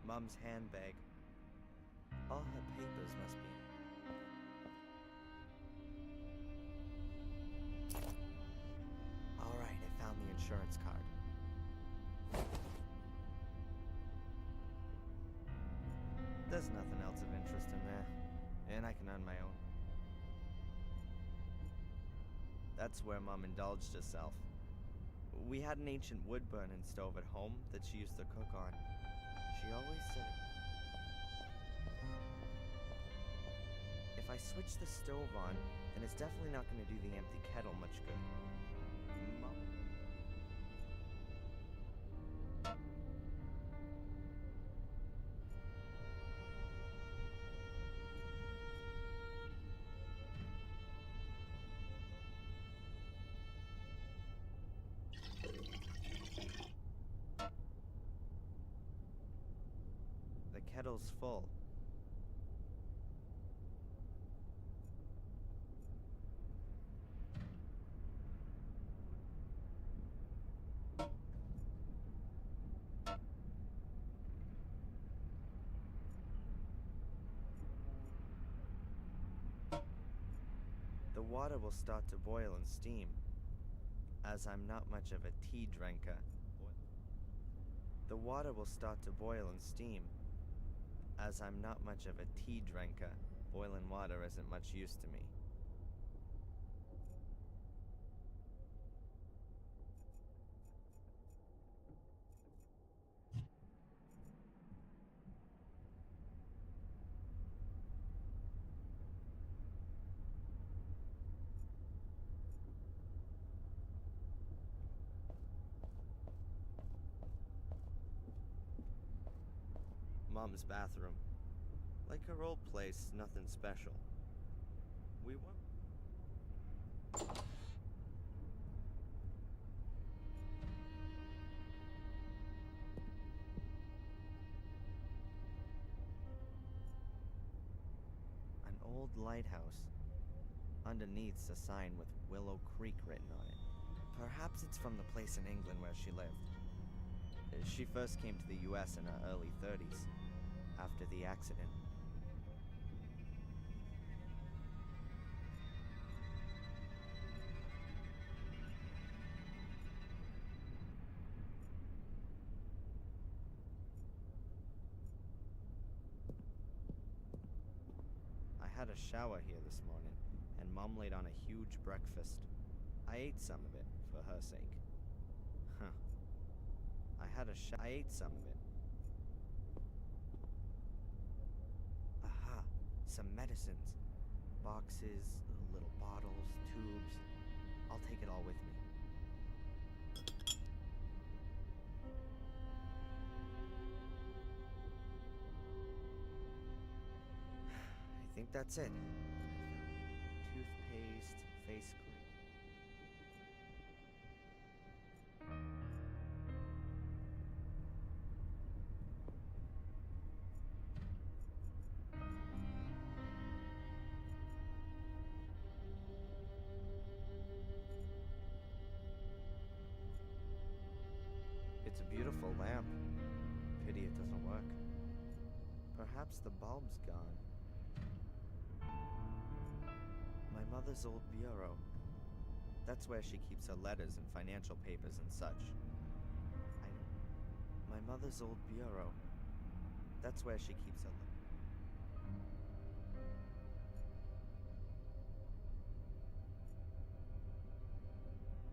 Mom's handbag. All her papers must be in. Alright, I found the insurance card. There's nothing else of interest in there, and I can earn my own. That's where Mom indulged herself. We had an ancient wood-burning stove at home that she used to cook on. She always said, if I switch the stove on, then it's definitely not going to do the empty kettle much good. Mom. kettle's full. The water will start to boil and steam, as I'm not much of a tea drinker. The water will start to boil and steam, as I'm not much of a tea drinker. Boiling water isn't much use to me. Mom's bathroom. Like her old place, nothing special. We went. An old lighthouse. Underneath's a sign with Willow Creek written on it. Perhaps it's from the place in England where she lived. She first came to the US in her early 30s. After the accident. I had a shower here this morning, and Mom laid on a huge breakfast. I ate some of it, for her sake. Huh. I ate some of it. Some medicines. Boxes, little bottles, tubes. I'll take it all with me. I think that's it. Toothpaste, face cream. It's a beautiful lamp. Pity it doesn't work. Perhaps the bulb's gone. My mother's old bureau. That's where she keeps her letters and financial papers and such. My mother's old bureau. That's where she keeps her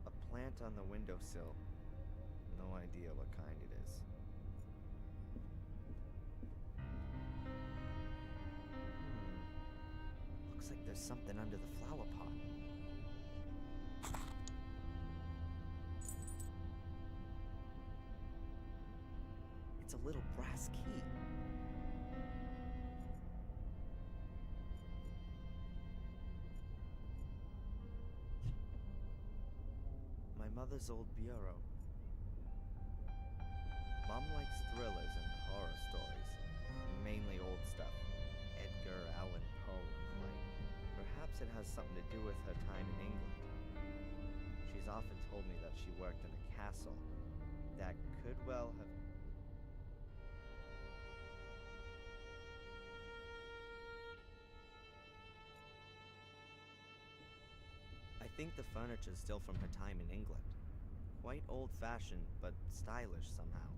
A plant on the windowsill. No idea what kind it is. Looks like there's something under the flower pot. It's a little brass key. My mother's old bureau. Mom likes thrillers and horror stories, mainly old stuff. Edgar Allan Poe, like. Perhaps it has something to do with her time in England. She's often told me that she worked in a castle. That could well have... I think the furniture's still from her time in England. Quite old-fashioned, but stylish somehow.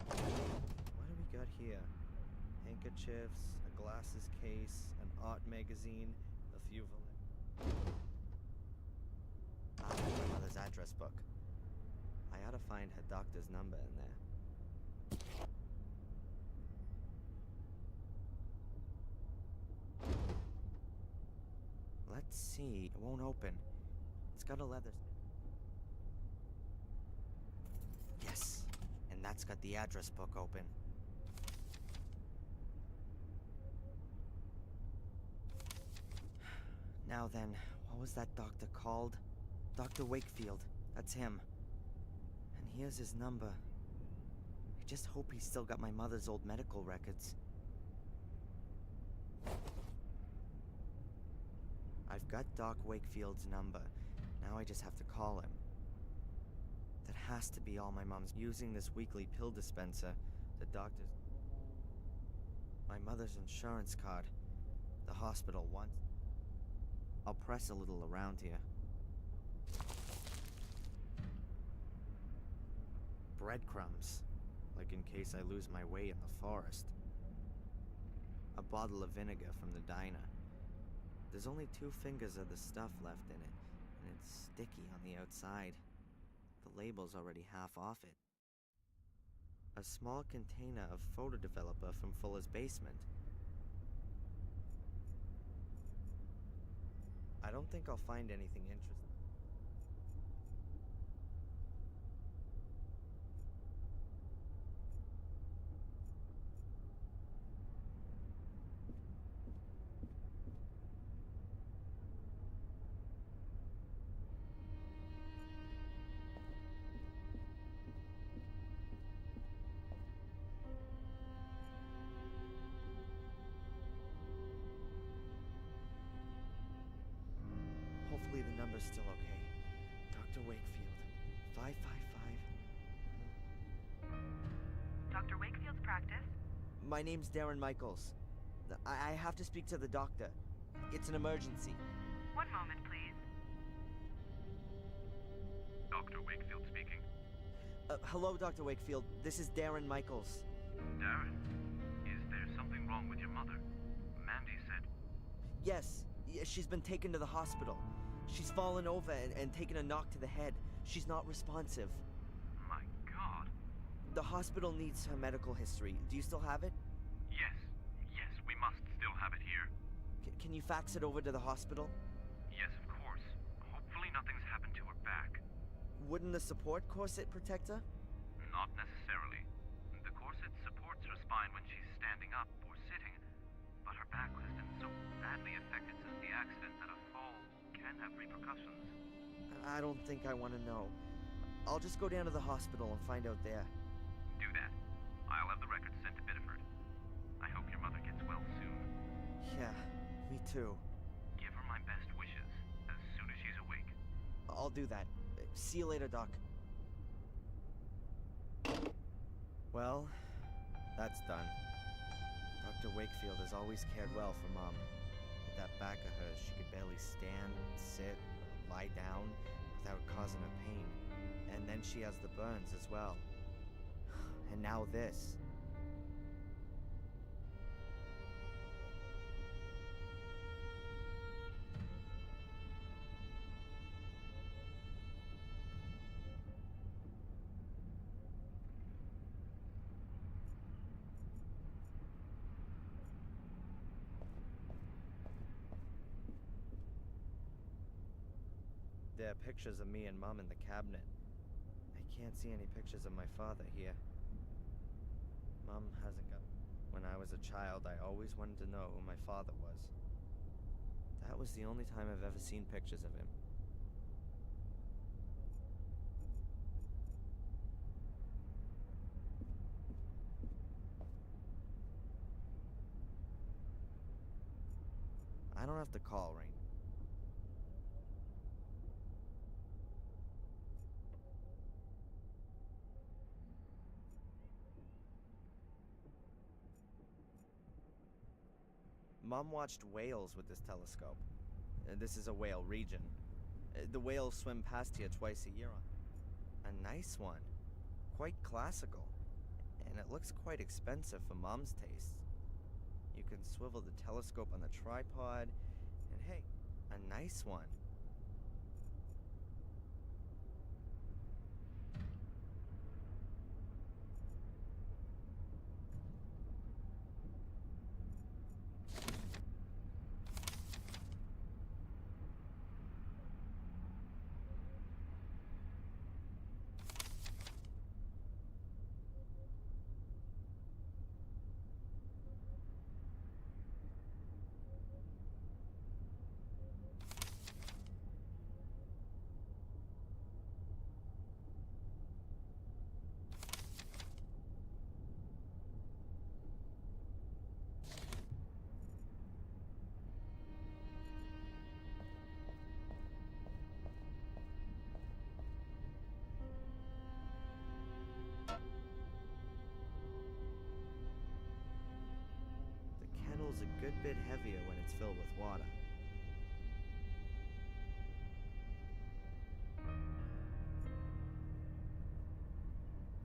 What do we got here? Handkerchiefs, a glasses case, an art magazine, a few my mother's address book. I ought to find her doctor's number in there. Let's see. It won't open. It's got a leather... Yes! And that's got the address book open. Now then, what was that doctor called? Dr. Wakefield. That's him. And here's his number. I just hope he's still got my mother's old medical records. I've got Doc Wakefield's number. Now I just have to call him. That has to be all my mom's using this weekly pill dispenser. The doctor's... My mother's insurance card. The hospital wants... I'll press a little around here. Breadcrumbs. Like in case I lose my way in the forest. A bottle of vinegar from the diner. There's only 2 fingers of the stuff left in it, and it's sticky on the outside. The label's already half off it. A small container of photo developer from Fuller's basement. I don't think I'll find anything interesting. Hopefully the number's still okay. Dr. Wakefield, 555. Dr. Wakefield's practice? My name's Darren Michaels. I have to speak to the doctor. It's an emergency. One moment, please. Dr. Wakefield speaking. Hello, Dr. Wakefield. This is Darren Michaels. Darren, is there something wrong with your mother? Mandy said. Yes, she's been taken to the hospital. She's fallen over and taken a knock to the head. She's not responsive. My God. The hospital needs her medical history. Do you still have it? Yes, we must still have it here. Can you fax it over to the hospital? Yes, of course. Hopefully nothing's happened to her back. Wouldn't the support corset protect her? Not necessarily. The corset supports her spine when she's standing up or sitting, but her back has been so badly affected since the accident that a fall can have repercussions. I don't think I want to know. I'll just go down to the hospital and find out there. Do that. I'll have the records sent to Biddeford. I hope your mother gets well soon. Yeah, me too. Give her my best wishes as soon as she's awake. I'll do that. See you later, Doc. Well, that's done. Dr. Wakefield has always cared well for Mom. With that back of hers, she could barely stand, sit, or lie down without causing her pain. And then she has the burns as well. And now this. There are pictures of me and Mom in the cabinet. I can't see any pictures of my father here. Mom hasn't got... When I was a child, I always wanted to know who my father was. That was the only time I've ever seen pictures of him. I don't have to call right now. Mom watched whales with this telescope. This is a whale region. The whales swim past here twice a year on. A nice one. Quite classical. And it looks quite expensive for Mom's tastes. You can swivel the telescope on the tripod, and hey, a nice one. feels a good bit heavier when it's filled with water.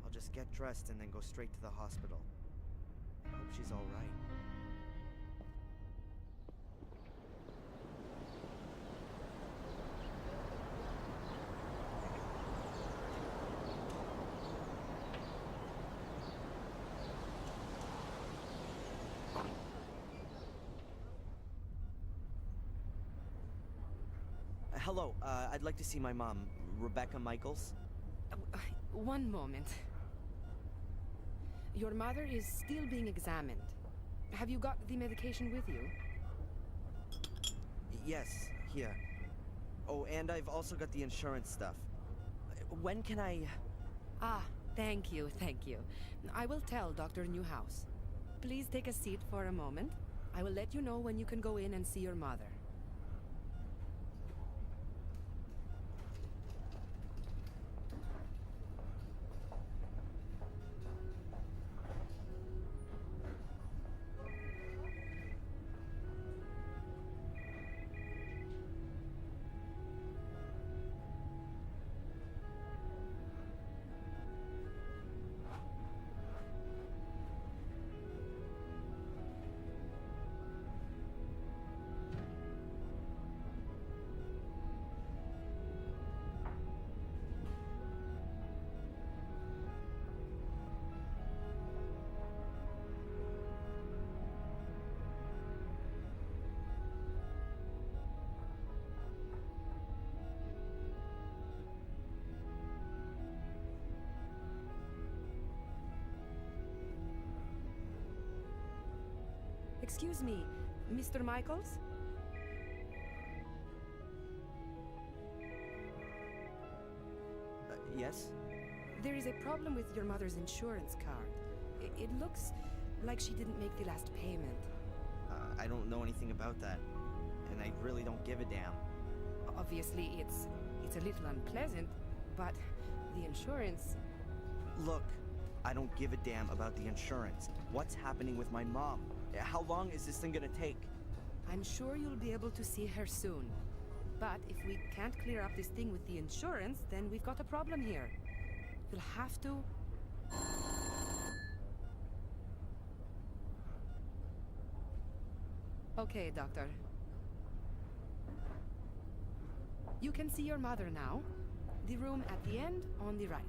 I'll just get dressed and then go straight to the hospital. I hope she's all right. Hello, I'd like to see my mom, Rebecca Michaels. One moment. Your mother is still being examined. Have you got the medication with you? Yes, here. Oh, and I've also got the insurance stuff. When can I... Ah, thank you, thank you. I will tell Dr. Newhouse. Please take a seat for a moment. I will let you know when you can go in and see your mother. Excuse me, Mr. Michaels? Yes? There is a problem with your mother's insurance card. It looks like she didn't make the last payment. I don't know anything about that. And I really don't give a damn. Obviously, it's a little unpleasant, but the insurance... Look, I don't give a damn about the insurance. What's happening with my mom? How long is this thing gonna take? I'm sure you'll be able to see her soon. But if we can't clear up this thing with the insurance, then we've got a problem here. You'll have to... Okay, Doctor. You can see your mother now. The room at the end, on the right.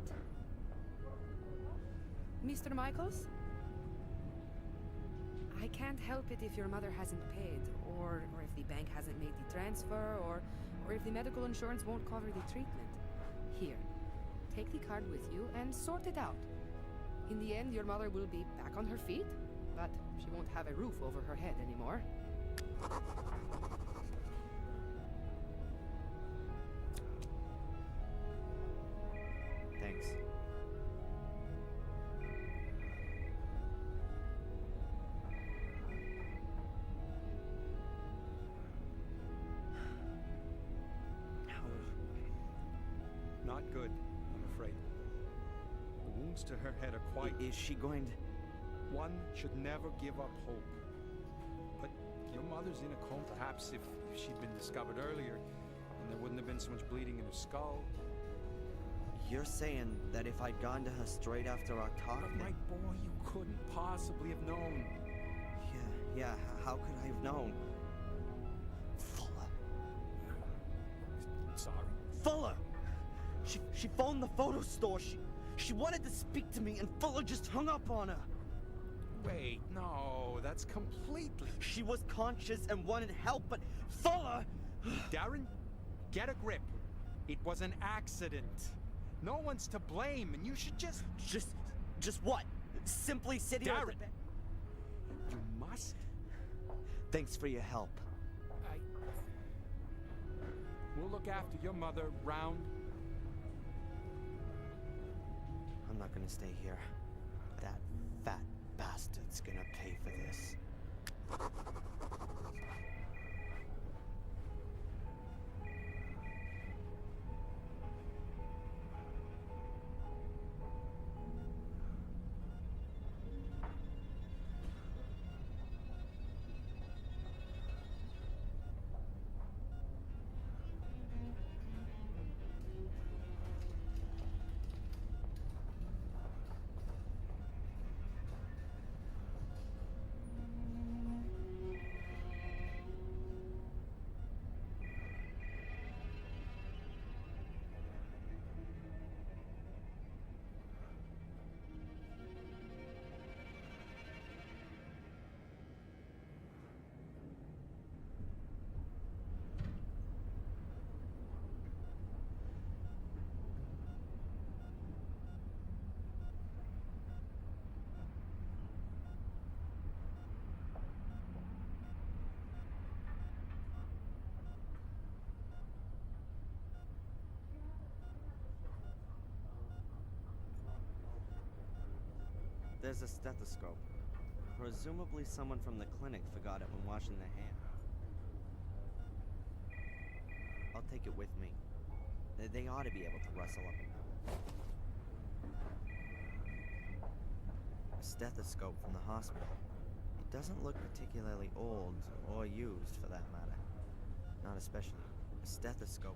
Mr. Michaels? I can't help it if your mother hasn't paid, or if the bank hasn't made the transfer, or if the medical insurance won't cover the treatment. Here, take the card with you and sort it out. In the end, your mother will be back on her feet, but she won't have a roof over her head anymore. Thanks. Not good, I'm afraid. The wounds to her head are quite... Is she going to... One should never give up hope. But your mother's in a coma. Perhaps if she'd been discovered earlier, and there wouldn't have been so much bleeding in her skull. You're saying that if I'd gone to her straight after our talk... But my boy, you couldn't possibly have known. Yeah, how could I have known? Fuller. Sorry. Fuller! She phoned the photo store. She wanted to speak to me, and Fuller just hung up on her. Wait, no, that's completely... She was conscious and wanted help, but Fuller... Darren, get a grip. It was an accident. No one's to blame, and you should just... Just what? Simply sit here... Darren! You must... Thanks for your help. We'll look after your mother round... I'm not gonna stay here. That fat bastard's gonna pay for this. There's a stethoscope. Presumably someone from the clinic forgot it when washing their hair. I'll take it with me. They ought to be able to rustle up and down. A stethoscope from the hospital. It doesn't look particularly old, or used for that matter. Not especially. A stethoscope.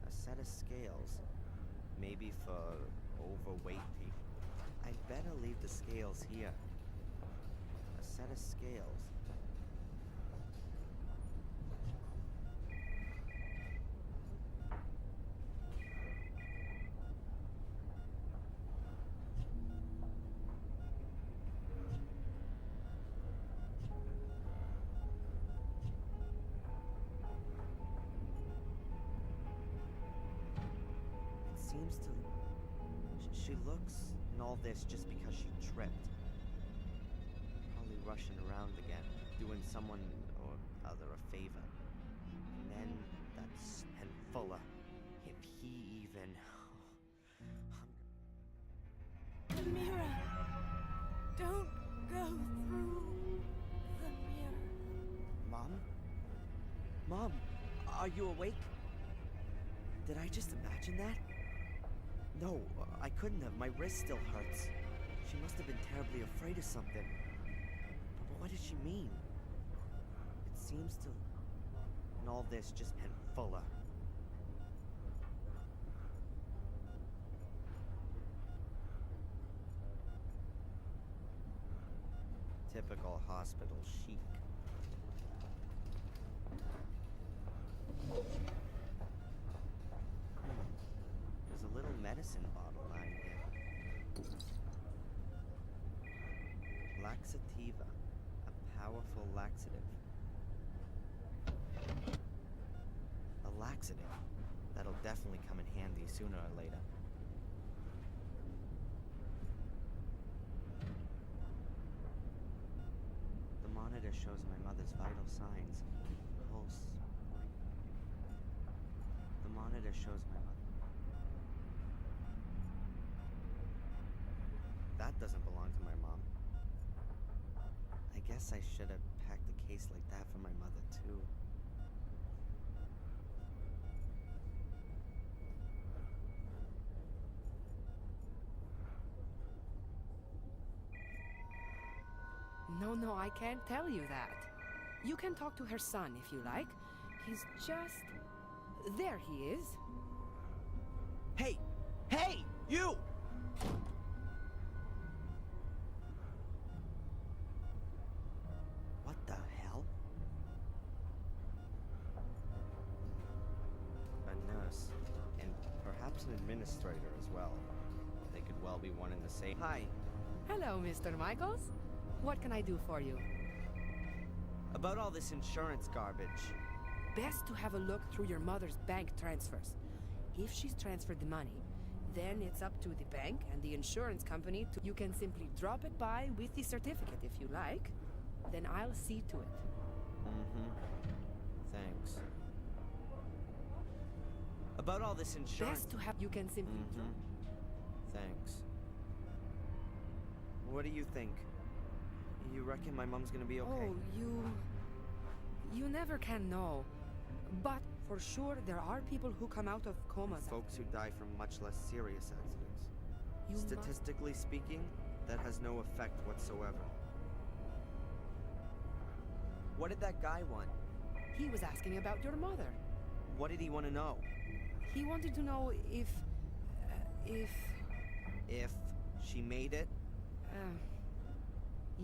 A set of scales. Maybe for overweight people. I'd better leave the scales here. A set of scales. Seems to... She looks in all this just because she tripped. Probably rushing around again, doing someone or other a favor. And then that's... And Fuller. If he even... The mirror! Don't go through the mirror. Mom? Mom, are you awake? Did I just imagine that? No, I couldn't have. My wrist still hurts. She must have been terribly afraid of something. But what did she mean? It seems to... And all this just meant Fuller. Typical hospital chic. There's a little medicine bottle lying here. Laxativa. A powerful laxative. A laxative. That'll definitely come in handy sooner or later. The monitor shows my mother's vital signs. Pulse. The monitor shows my mother. That doesn't belong to my mom. I guess I should have packed a case like that for my mother, too. No, I can't tell you that. You can talk to her son if you like. He's just... There he is. Hey! Hey! You! What the hell? A nurse. And perhaps an administrator as well. They could well be one and the same. Hi. Hello, Mr. Michaels. What can I do for you? About all this insurance garbage. Best to have a look through your mother's bank transfers. If she's transferred the money, then it's up to the bank and the insurance company to... You can simply drop it by with the certificate if you like. Then I'll see to it. Thanks. About all this insurance... Best to have... You can simply... Thanks. What do you think? You reckon my mom's gonna be okay? Oh, you never can know. But for sure, there are people who come out of comas. Folks who die from much less serious accidents. You Statistically speaking, that has no effect whatsoever. What did that guy want? He was asking about your mother. What did he want to know? He wanted to know if she made it?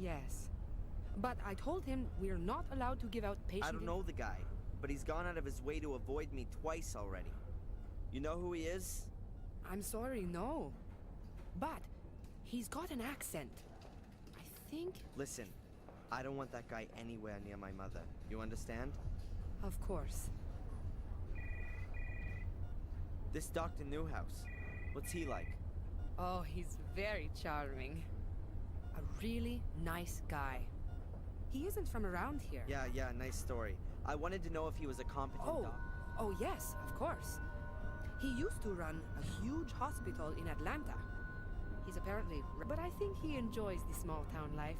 Yes. But I told him we're not allowed to give out patient... I don't know the guy, but he's gone out of his way to avoid me twice already. You know who he is? I'm sorry, no. But he's got an accent. I think... Listen, I don't want that guy anywhere near my mother. You understand? Of course. This Dr. Newhouse, what's he like? Oh, he's very charming. A really nice guy. He isn't from around here. Yeah, nice story. I wanted to know if he was a competent doctor. Oh yes, of course. He used to run a huge hospital in Atlanta. He's apparently... But I think he enjoys the small town life.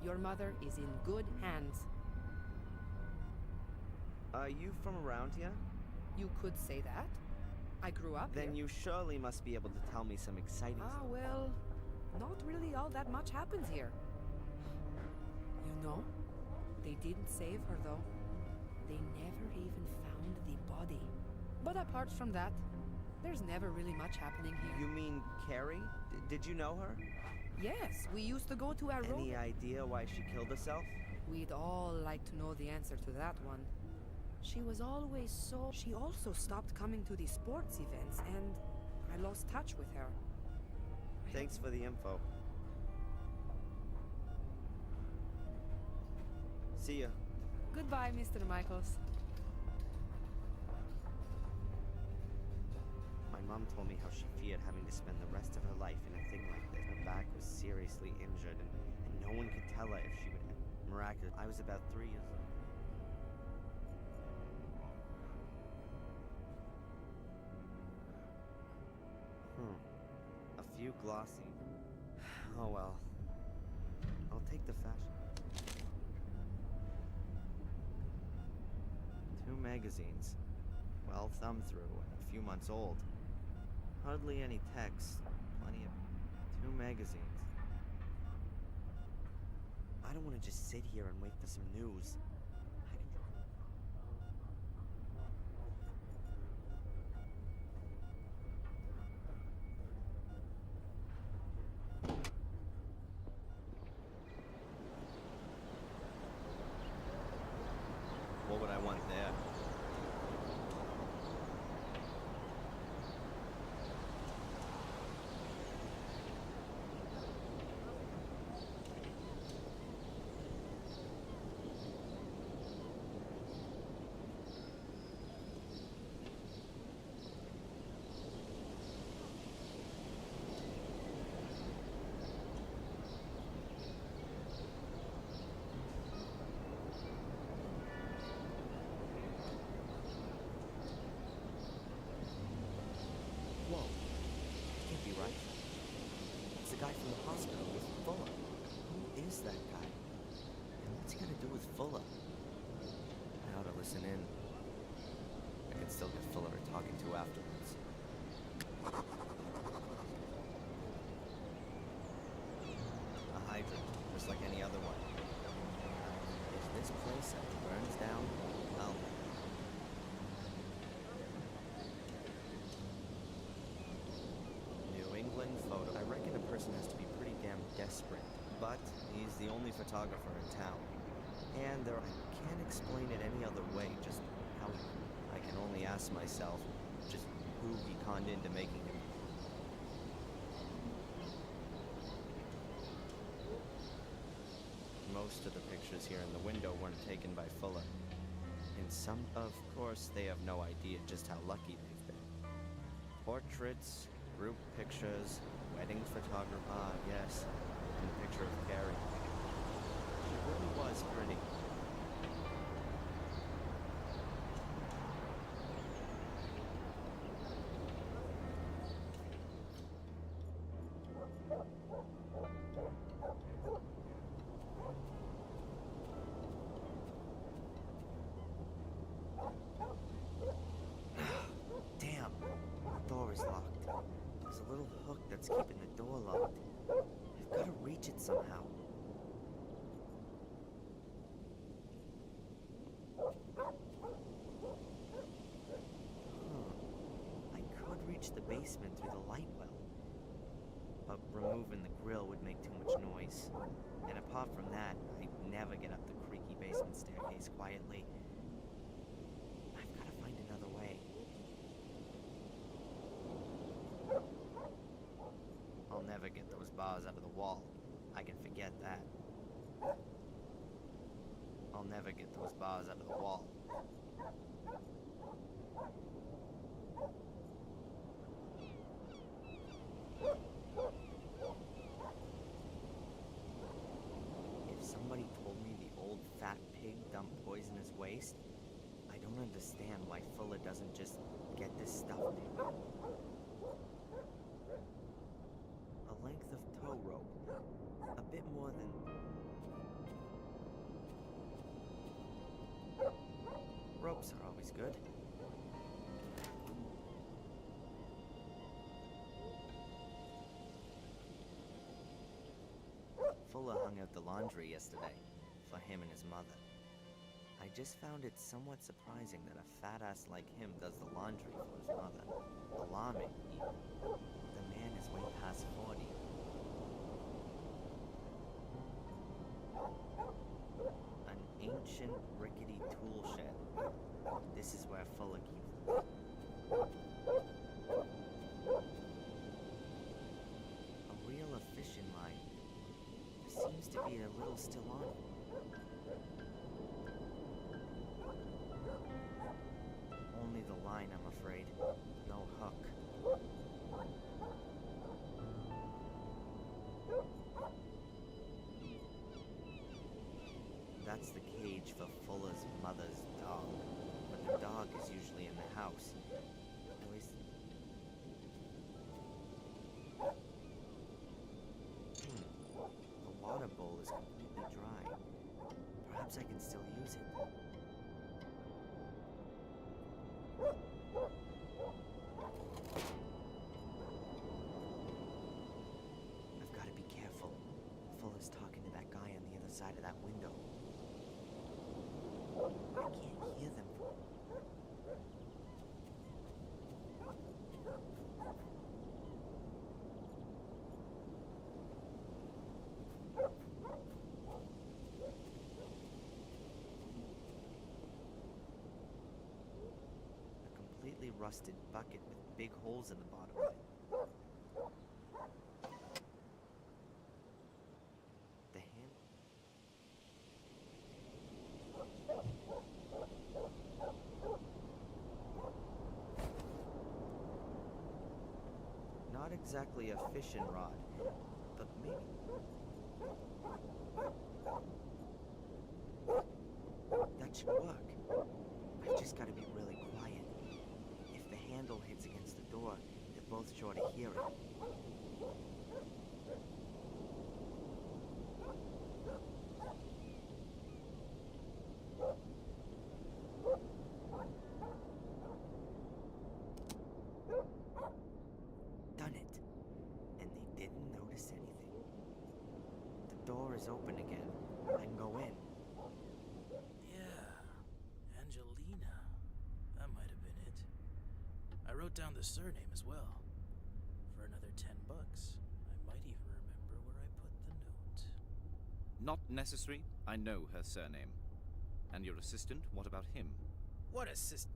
Your mother is in good hands. Are you from around here? You could say that. I grew up Then here. you surely must be able to tell me some exciting Ah, well, not really all that much happens here. You know, they didn't save her though. They never even found the body. But apart from that, there's never really much happening here. You mean Carrie? Did you know her? Yes, we used to go to Aurora. Any idea why she killed herself? We'd all like to know the answer to that one. She was always so... She also stopped coming to the sports events, and I lost touch with her. Thanks for the info. See ya. Goodbye, Mr. Michaels. My mom told me how she feared having to spend the rest of her life in a thing like this. Her back was seriously injured, and no one could tell her if she would have miraculous. I was about 3 years old. A few glossy. Oh well. I'll take the fashion. 2 magazines. Well thumbed through and a few months old. Hardly any text. Plenty of... 2 magazines. I don't want to just sit here and wait for some news. What would I want there? Whoa. That can't be right. It's the guy from the hospital with Fuller. Who is that guy? And what's he got to do with Fuller? I ought to listen in. I can still get Fuller talking to afterwards. A hydrant, just like any other one. If this place ever burns down, I'll... New England photo. I reckon a person has to be pretty damn desperate. But he's the only photographer in town. And I can't explain it any other way, just how I can only ask myself just who he conned into making him. Most of the pictures here in the window weren't taken by Fuller. In some, of course, they have no idea just how lucky they've been. Portraits, group pictures, wedding photography. Ah, yes, and a picture of Carrie. She really was pretty. Damn, the door is locked. There's a little hook that's keeping the door locked. I've got to reach it somehow. I could reach the basement through the light well. But removing the grill would make too much noise. And apart from that, I'd never get up the creaky basement staircase quietly. I've got to find another way. I'll never get those bars out of the wall. I can forget that. I'll never get those bars out of the wall. If somebody told me the old fat pig dumped poisonous waste, I don't understand why Fuller doesn't just get this stuff to him. A Fuller hung out the laundry yesterday for him and his mother. I just found it somewhat surprising that a fat ass like him does the laundry for his mother. Alarming, even. The man is way past 40. An ancient, rickety tool shed. This is where Fuller keeps them. A reel of fishing line. There seems to be a little still on it. Only the line, I'm afraid. No hook. That's the cage for Fuller's mother's dog. But the dog is usually in the house. At least... The water bowl is completely dry. Perhaps I can still use it. I've got to be careful. Fuller's talking to that guy on the other side of that window. I can't hear them. A completely rusted bucket with big holes in the bottom of it. The hand... Not exactly a fishing rod, but maybe... That should work. I've just got to be really quiet. If the handle hits against the door, they're both sure to hear it. Done it. And they didn't notice anything. The door is open again. I can go in. Yeah, Angelina. That might have been it. I wrote down the surname as well. For another $10, I might even remember where I put the note. Not necessary. I know her surname. And your assistant, what about him? What assistant?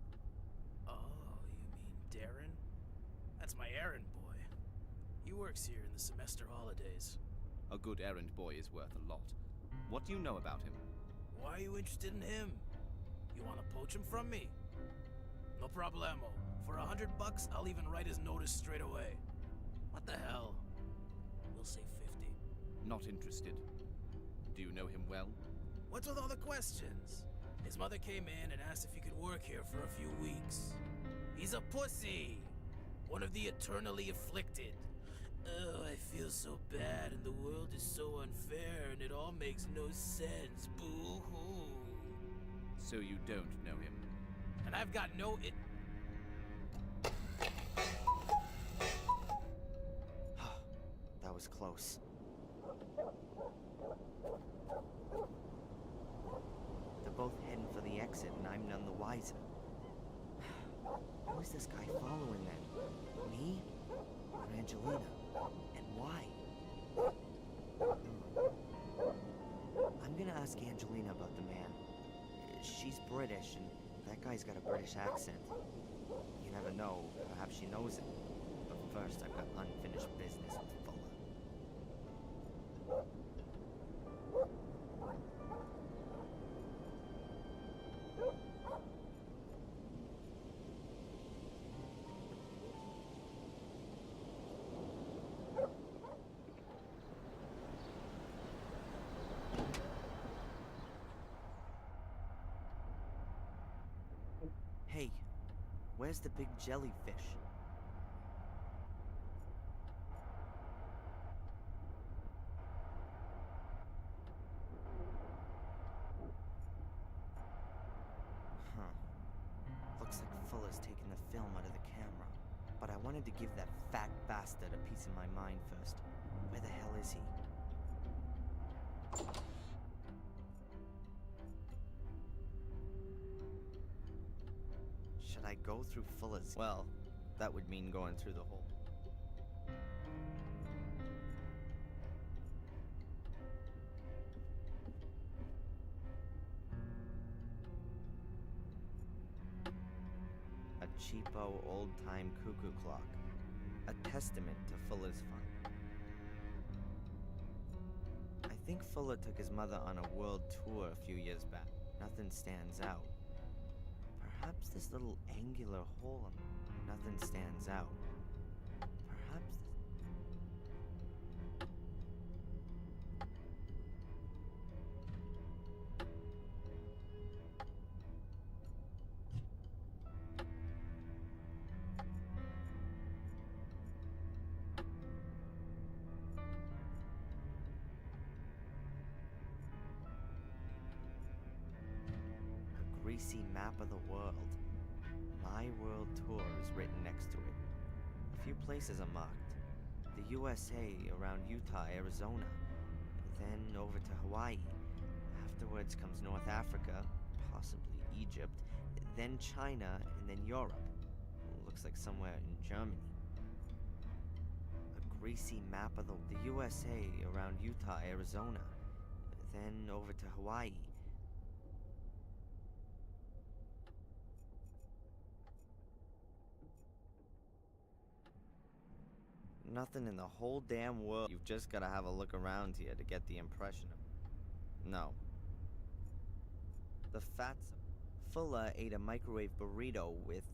Oh, you mean Darren? That's my errand boy. He works here in the semester holidays. A good errand boy is worth a lot. What do you know about him? Why are you interested in him? You want to poach him from me? No problemo. For $100, I'll even write his notice straight away. What the hell? We'll say 50. Not interested. Do you know him well? What's with all the questions? His mother came in and asked if he could work here for a few weeks. He's a pussy! One of the eternally afflicted. Oh, I feel so bad and the world is so unfair and it all makes no sense. Boo-hoo. So you don't know him? And I've got no That was close. They're both heading for the exit and I'm none the wiser. Who is this guy following then? Me? Or Angelina? And why? I'm gonna ask Angelina about the man. She's British and that guy's got a British accent. You never know, perhaps she knows him. But first I've got unfinished business with Fuller. Hey, where's the big jellyfish? Huh. Looks like Fuller's taking the film out of the camera. But I wanted to give that fat bastard a piece of my mind first. Where the hell is he? Should I go through Fulla's? Well, that would mean going through the hole. A cheapo, old-time cuckoo clock. A testament to Fulla's fun. I think Fulla took his mother on a world tour a few years back. Nothing stands out. Perhaps this little angular hole in nothing stands out. Perhaps this... A greasy map of the world. My World Tour is written next to it. A few places are marked. The USA, around Utah, Arizona. Then over to Hawaii. Afterwards comes North Africa, possibly Egypt. Then China, and then Europe. Looks like somewhere in Germany. A greasy map of the USA, around Utah, Arizona. Then over to Hawaii. Nothing in the whole damn world. You've just gotta have a look around here to get the impression of... No. The fatso. Fulla ate a microwave burrito with,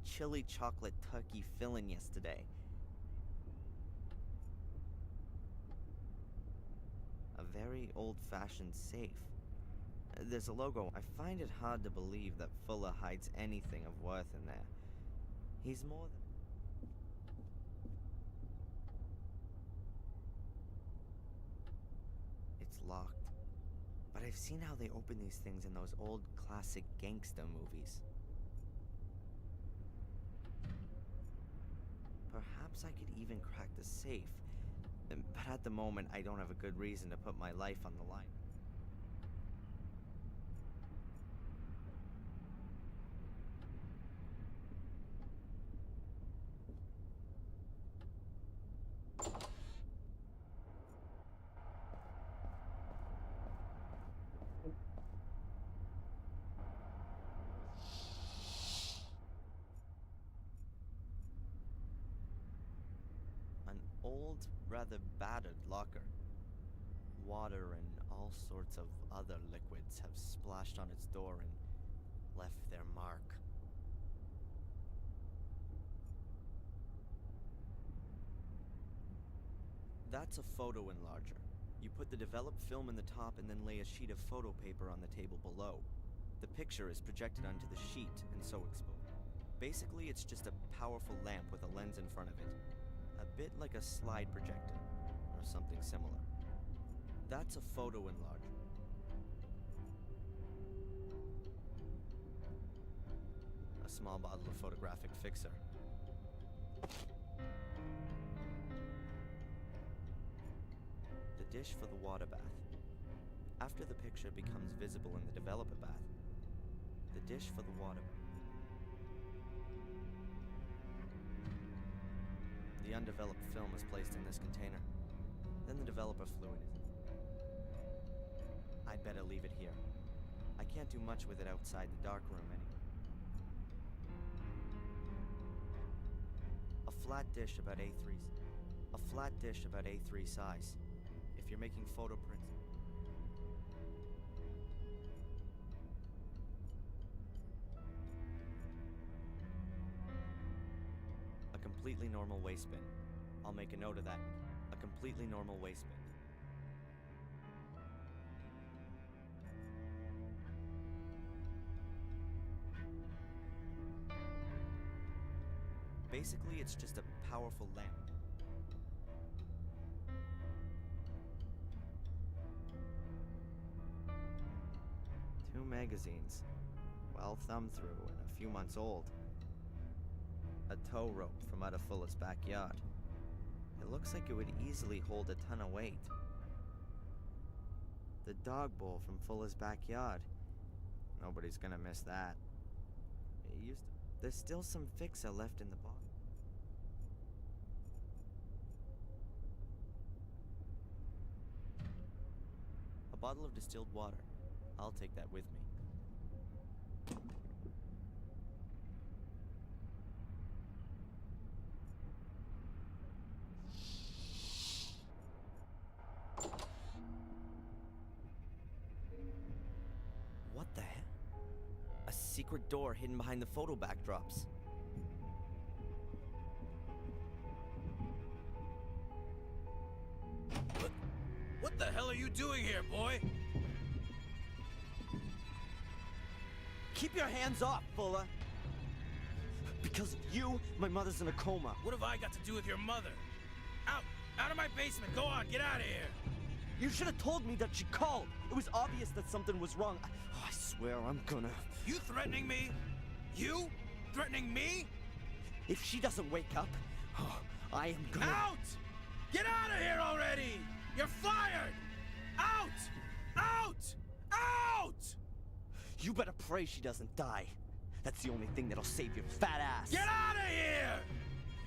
chili chocolate turkey filling yesterday. A very old-fashioned safe. There's a logo. I find it hard to believe that Fulla hides anything of worth in there. He's more than... Locked. But I've seen how they open these things in those old classic gangster movies. Perhaps I could even crack the safe. But at the moment, I don't have a good reason to put my life on the line. Old, rather battered locker. Water and all sorts of other liquids have splashed on its door and left their mark. That's a photo enlarger. You put the developed film in the top and then lay a sheet of photo paper on the table below. The picture is projected onto the sheet and so exposed. Basically, it's just a powerful lamp with a lens in front of it. A bit like a slide projector, or something similar. That's a photo enlarger. A small bottle of photographic fixer. The dish for the water bath. After the picture becomes visible in the developer bath, the dish for the water bath. The undeveloped film is placed in this container. Then the developer fluid is in. I'd better leave it here. I can't do much with it outside the dark room anyway. A flat dish about A3 size. If you're making photo prints. A completely normal waste bin. I'll make a note of that. A completely normal waste bin. Basically, it's just a powerful lamp. Two magazines. Well thumbed through and a few months old. A tow rope from out of Fulla's backyard. It looks like it would easily hold a ton of weight. The dog bowl from Fuller's backyard. Nobody's gonna miss that. There's still some fixer left in the bottle. A bottle of distilled water. I'll take that with me. What the heck? A secret door hidden behind the photo backdrops. What the hell are you doing here, boy? Keep your hands off, Fuller! Because of you, my mother's in a coma. What have I got to do with your mother? Out! Out of my basement! Go on, get out of here! You should have told me that she called. It was obvious that something was wrong. I swear I'm gonna... You threatening me? You? Threatening me? If she doesn't wake up, I am gonna... Out! Get out of here already! You're fired! Out! Out! Out! You better pray she doesn't die. That's the only thing that'll save your fat ass. Get out of here!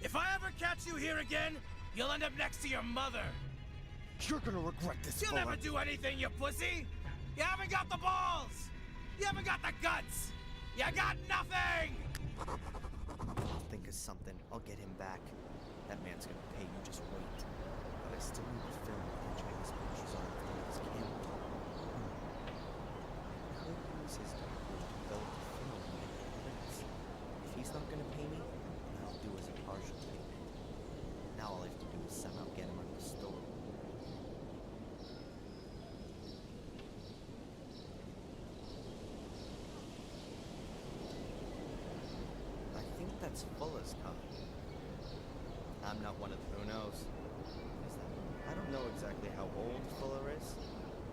If I ever catch you here again, you'll end up next to your mother. You're gonna regret this, You'll Fuller. never do anything, you pussy! You haven't got the balls! You haven't got the guts! You got nothing! I'll think of something. I'll get him back. That man's gonna pay you, just wait. But I still need to film the Chinese pictures on his camera. I could use his document to develop the film and make it prints. If he's not gonna pay me, then I'll do as a partial payment. Now all I have to do is somehow get him out of the store. I think that's Fuller's car. I'm not one of the... Who knows? Is that... I don't know exactly how old Fuller is,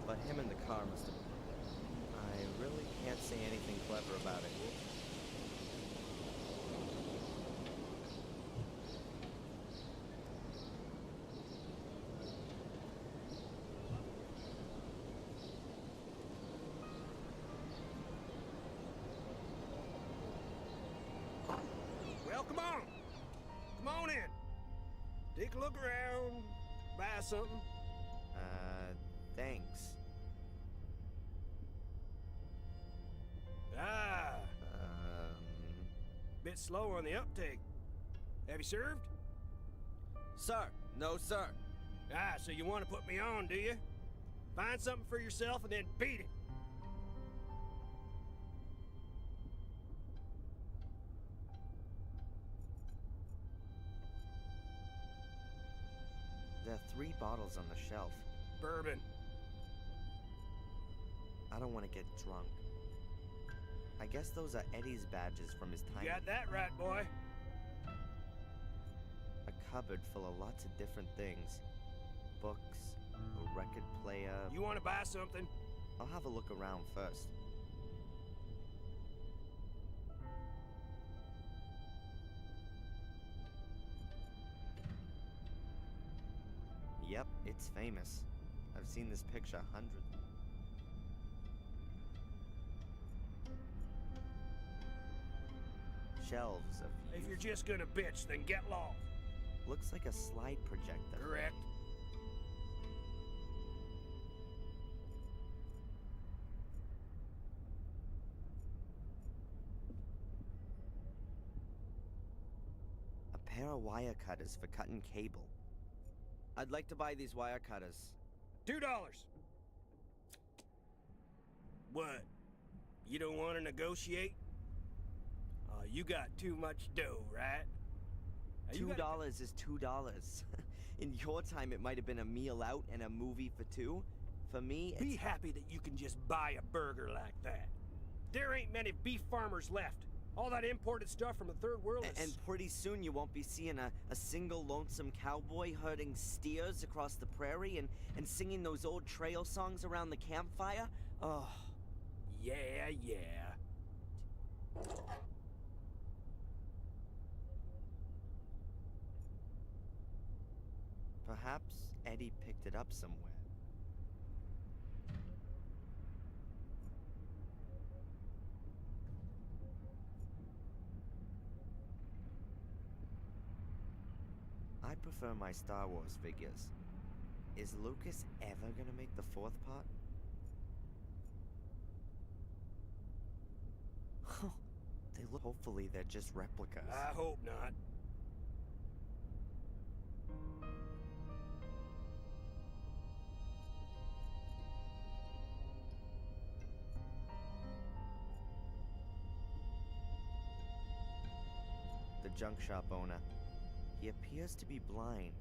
but him and the car must have... I really can't say anything clever about it. Well, come on. Come on in. Take a look around. Buy something. Thanks. Bit slow on the uptake. Have you served? Sir. No, sir. So you want to put me on, do you? Find something for yourself and then beat it. There are 3 bottles on the shelf. Bourbon. I don't want to get drunk. I guess those are Eddie's badges from his time. You got that right, boy. A cupboard full of lots of different things. Books, a record player... You want to buy something? I'll have a look around first. Yep, it's famous. I've seen this picture hundreds. Shelves of... If you're just gonna bitch, then get lost. Looks like a slide projector. Correct. A pair of wire cutters for cutting cable. I'd like to buy these wire cutters. $2. What? You don't want to negotiate? You got too much dough, right? $2 is $2. In your time, it might have been a meal out and a movie for 2. For me, it's... Be happy that you can just buy a burger like that. There ain't many beef farmers left. All that imported stuff from the third world is... And pretty soon you won't be seeing a single lonesome cowboy herding steers across the prairie and singing those old trail songs around the campfire. Oh. Yeah. Perhaps Eddie picked it up somewhere. I prefer my Star Wars figures. Is Lucas ever gonna make the fourth part? They look. Hopefully, they're just replicas. I hope not. The junk shop owner. He appears to be blind.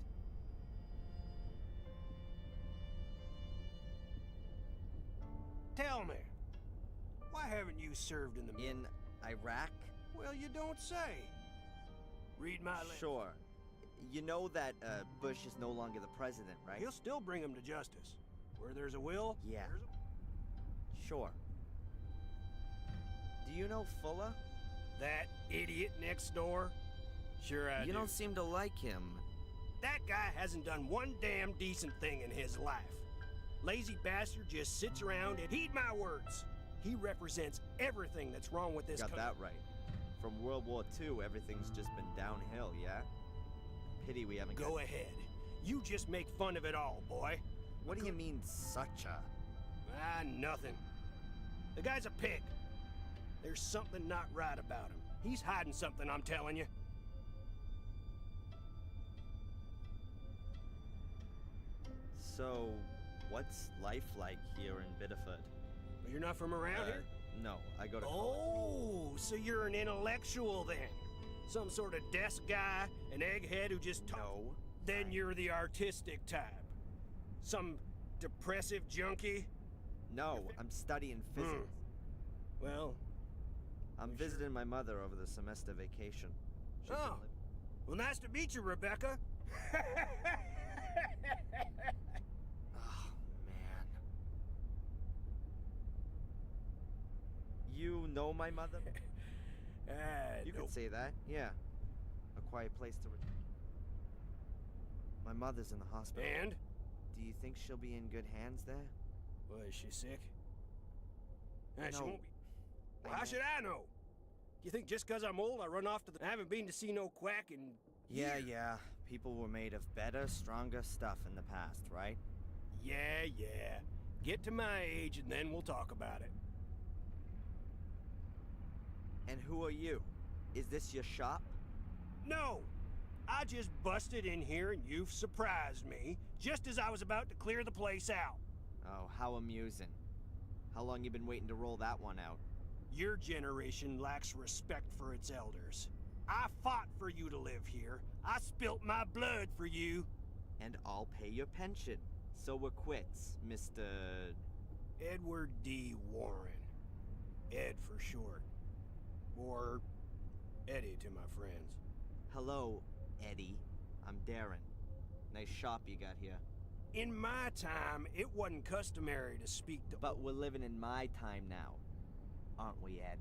Tell me, why haven't you served in the... In Iraq? Well, you don't say. Read my lips. Sure. You know that Bush is no longer the president, right? He'll still bring him to justice. Where there's a will, Yeah. there's a... Sure. Do you know Fuller? That idiot next door? Sure I do. You don't seem to like him. That guy hasn't done one damn decent thing in his life. Lazy bastard just sits around and heed my words. He represents everything that's wrong with this Got country. that right. From World War II, everything's just been downhill, yeah? Pity we haven't Go ahead. You just make fun of it all, boy. What do you mean, such a... Ah, nothing. The guy's a pig. There's something not right about him. He's hiding something, I'm telling you. So, what's life like here in Biddeford? You're not from around here? No, I go to college. Oh, so you're an intellectual then? Some sort of desk guy, an egghead who just talks? No. Then you're the artistic type. Some depressive junkie? No, I'm studying physics. Well, I'm visiting my mother over the semester vacation. She's been oh. Well, nice to meet you, Rebecca. Oh, man. You know my mother? You nope. could say that, yeah. A quiet place to... My mother's in the hospital. And? Do you think she'll be in good hands there? Well, is she sick? She No. won't be. Well, how should I know? Do you think just 'cause I'm old, I run off to the... I haven't been to see no quack in Yeah, years. yeah. People were made of better, stronger stuff in the past, right? Yeah, yeah. Get to my age and then we'll talk about it. And who are you? Is this your shop? No! I just busted in here and you've surprised me, just as I was about to clear the place out. Oh, how amusing. How long you been waiting to roll that one out? Your generation lacks respect for its elders. I fought for you to live here. I spilt my blood for you. And I'll pay your pension. So we're quits, Mr... Edward D. Warren. Ed for short. Or Eddie to my friends. Hello, Eddie. I'm Darren. Nice shop you got here. In my time, it wasn't customary to speak to... But we're living in my time now. Aren't we, Ed?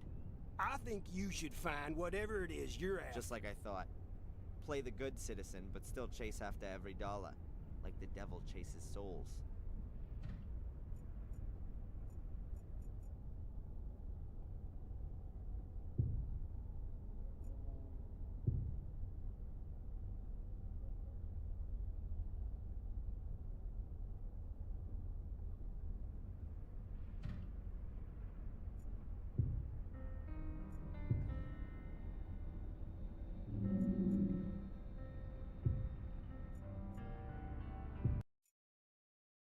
I think you should find whatever it is you're after. Just like I thought. Play the good citizen, but still chase after every dollar. Like the devil chases souls.